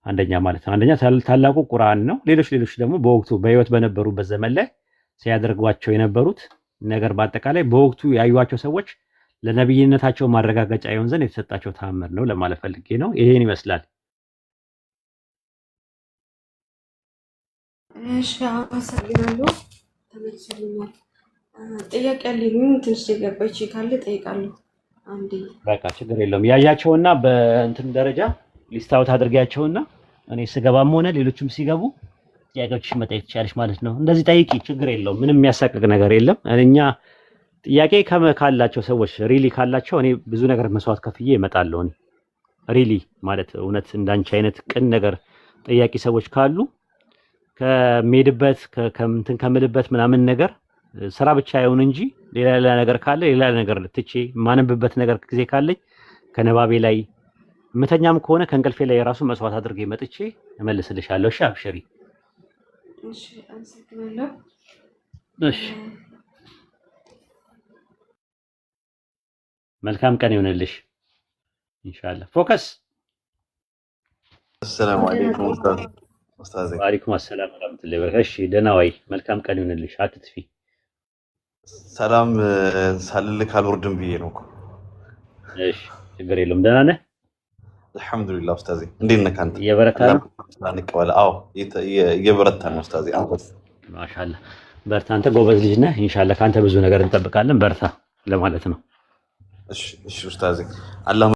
አንደኛ ማለት ነው። አንደኛ ታላቁ ቁርአን ነው። ሌሎች ደግሞ በወቅቱ በህይወት በነበሩበት ዘመን ላይ ሲያደርጓቸው የነበሩት ነገር በአጠቃላይ በወቅቱ ያዩዋቸው ሰዎች ለነብይነታቸው ማረጋገጫ ይሆን ዘንድ የተሰጣቸው ተአምር ነው ለማለት ፈልጌ ነው። ይሄን ይመስላል። እሺ፣ አመሰግናለሁ። ተመልሶልኛል። ጥያቄ ያለኝ ትንሽ የገባች ካለ ጠይቃለሁ። አንዴ በቃ ችግር የለውም። ያያቸውና በእንትን ደረጃ ሊስታውት አድርጋቸውና እኔ ስገባም ሆነ ሌሎችም ሲገቡ ጥያቄዎችሽ መጠየቅ ትችያለሽ ማለት ነው። እንደዚህ ጠይቂ፣ ችግር የለውም። ምንም የሚያሳቅቅ ነገር የለም። እኛ ጥያቄ ካላቸው ሰዎች ሪሊ ካላቸው እኔ ብዙ ነገር መስዋዕት ከፍዬ እመጣለሁ። እኔ ሪሊ ማለት እውነት እንዳንቺ አይነት ቅን ነገር ጠያቂ ሰዎች ካሉ ከመሄድበት ከምልበት ምናምን ነገር ስራ ብቻ አይሁን እንጂ ሌላ ነገር ካለ ሌላ ነገር ትቼ ማነብበት ነገር ጊዜ ካለኝ ከነባቤ ላይ ምተኛም ከሆነ ከእንቅልፌ ላይ የራሱ መስዋዕት አድርጌ መጥቼ እመልስልሻለሁ። እሺ አብሽሪ። እሺ አመሰግናለሁ። እሺ መልካም ቀን ይሁንልሽ ኢንሻአላህ። ፎከስ። السلام عليكم أستاذي. ወአለይኩም አሰላም ወራህመቱላሂ ወበረካቱህ። እሺ ደህና ዋይ። መልካም ቀን ይሁንልሽ። አትጥፊ። ሰላም ሳልልክ አልወርድም ብዬ ነው እኮ። እሺ ችግር የለውም። ደህና ነህ? አልሐምዱሊላህ ኡስታዚ። እንዴት ነህ አንተ? እየበረታ ነው? አንቀበል። አዎ እየበረታ ነው ኡስታዚ። አንተ ማሻአላህ በርታ። አንተ ጎበዝ ልጅ ነህ። ኢንሻአላህ ካንተ ብዙ ነገር እንጠብቃለን። በርታ ለማለት ነው። እሺ ኡስታዚ። አላህ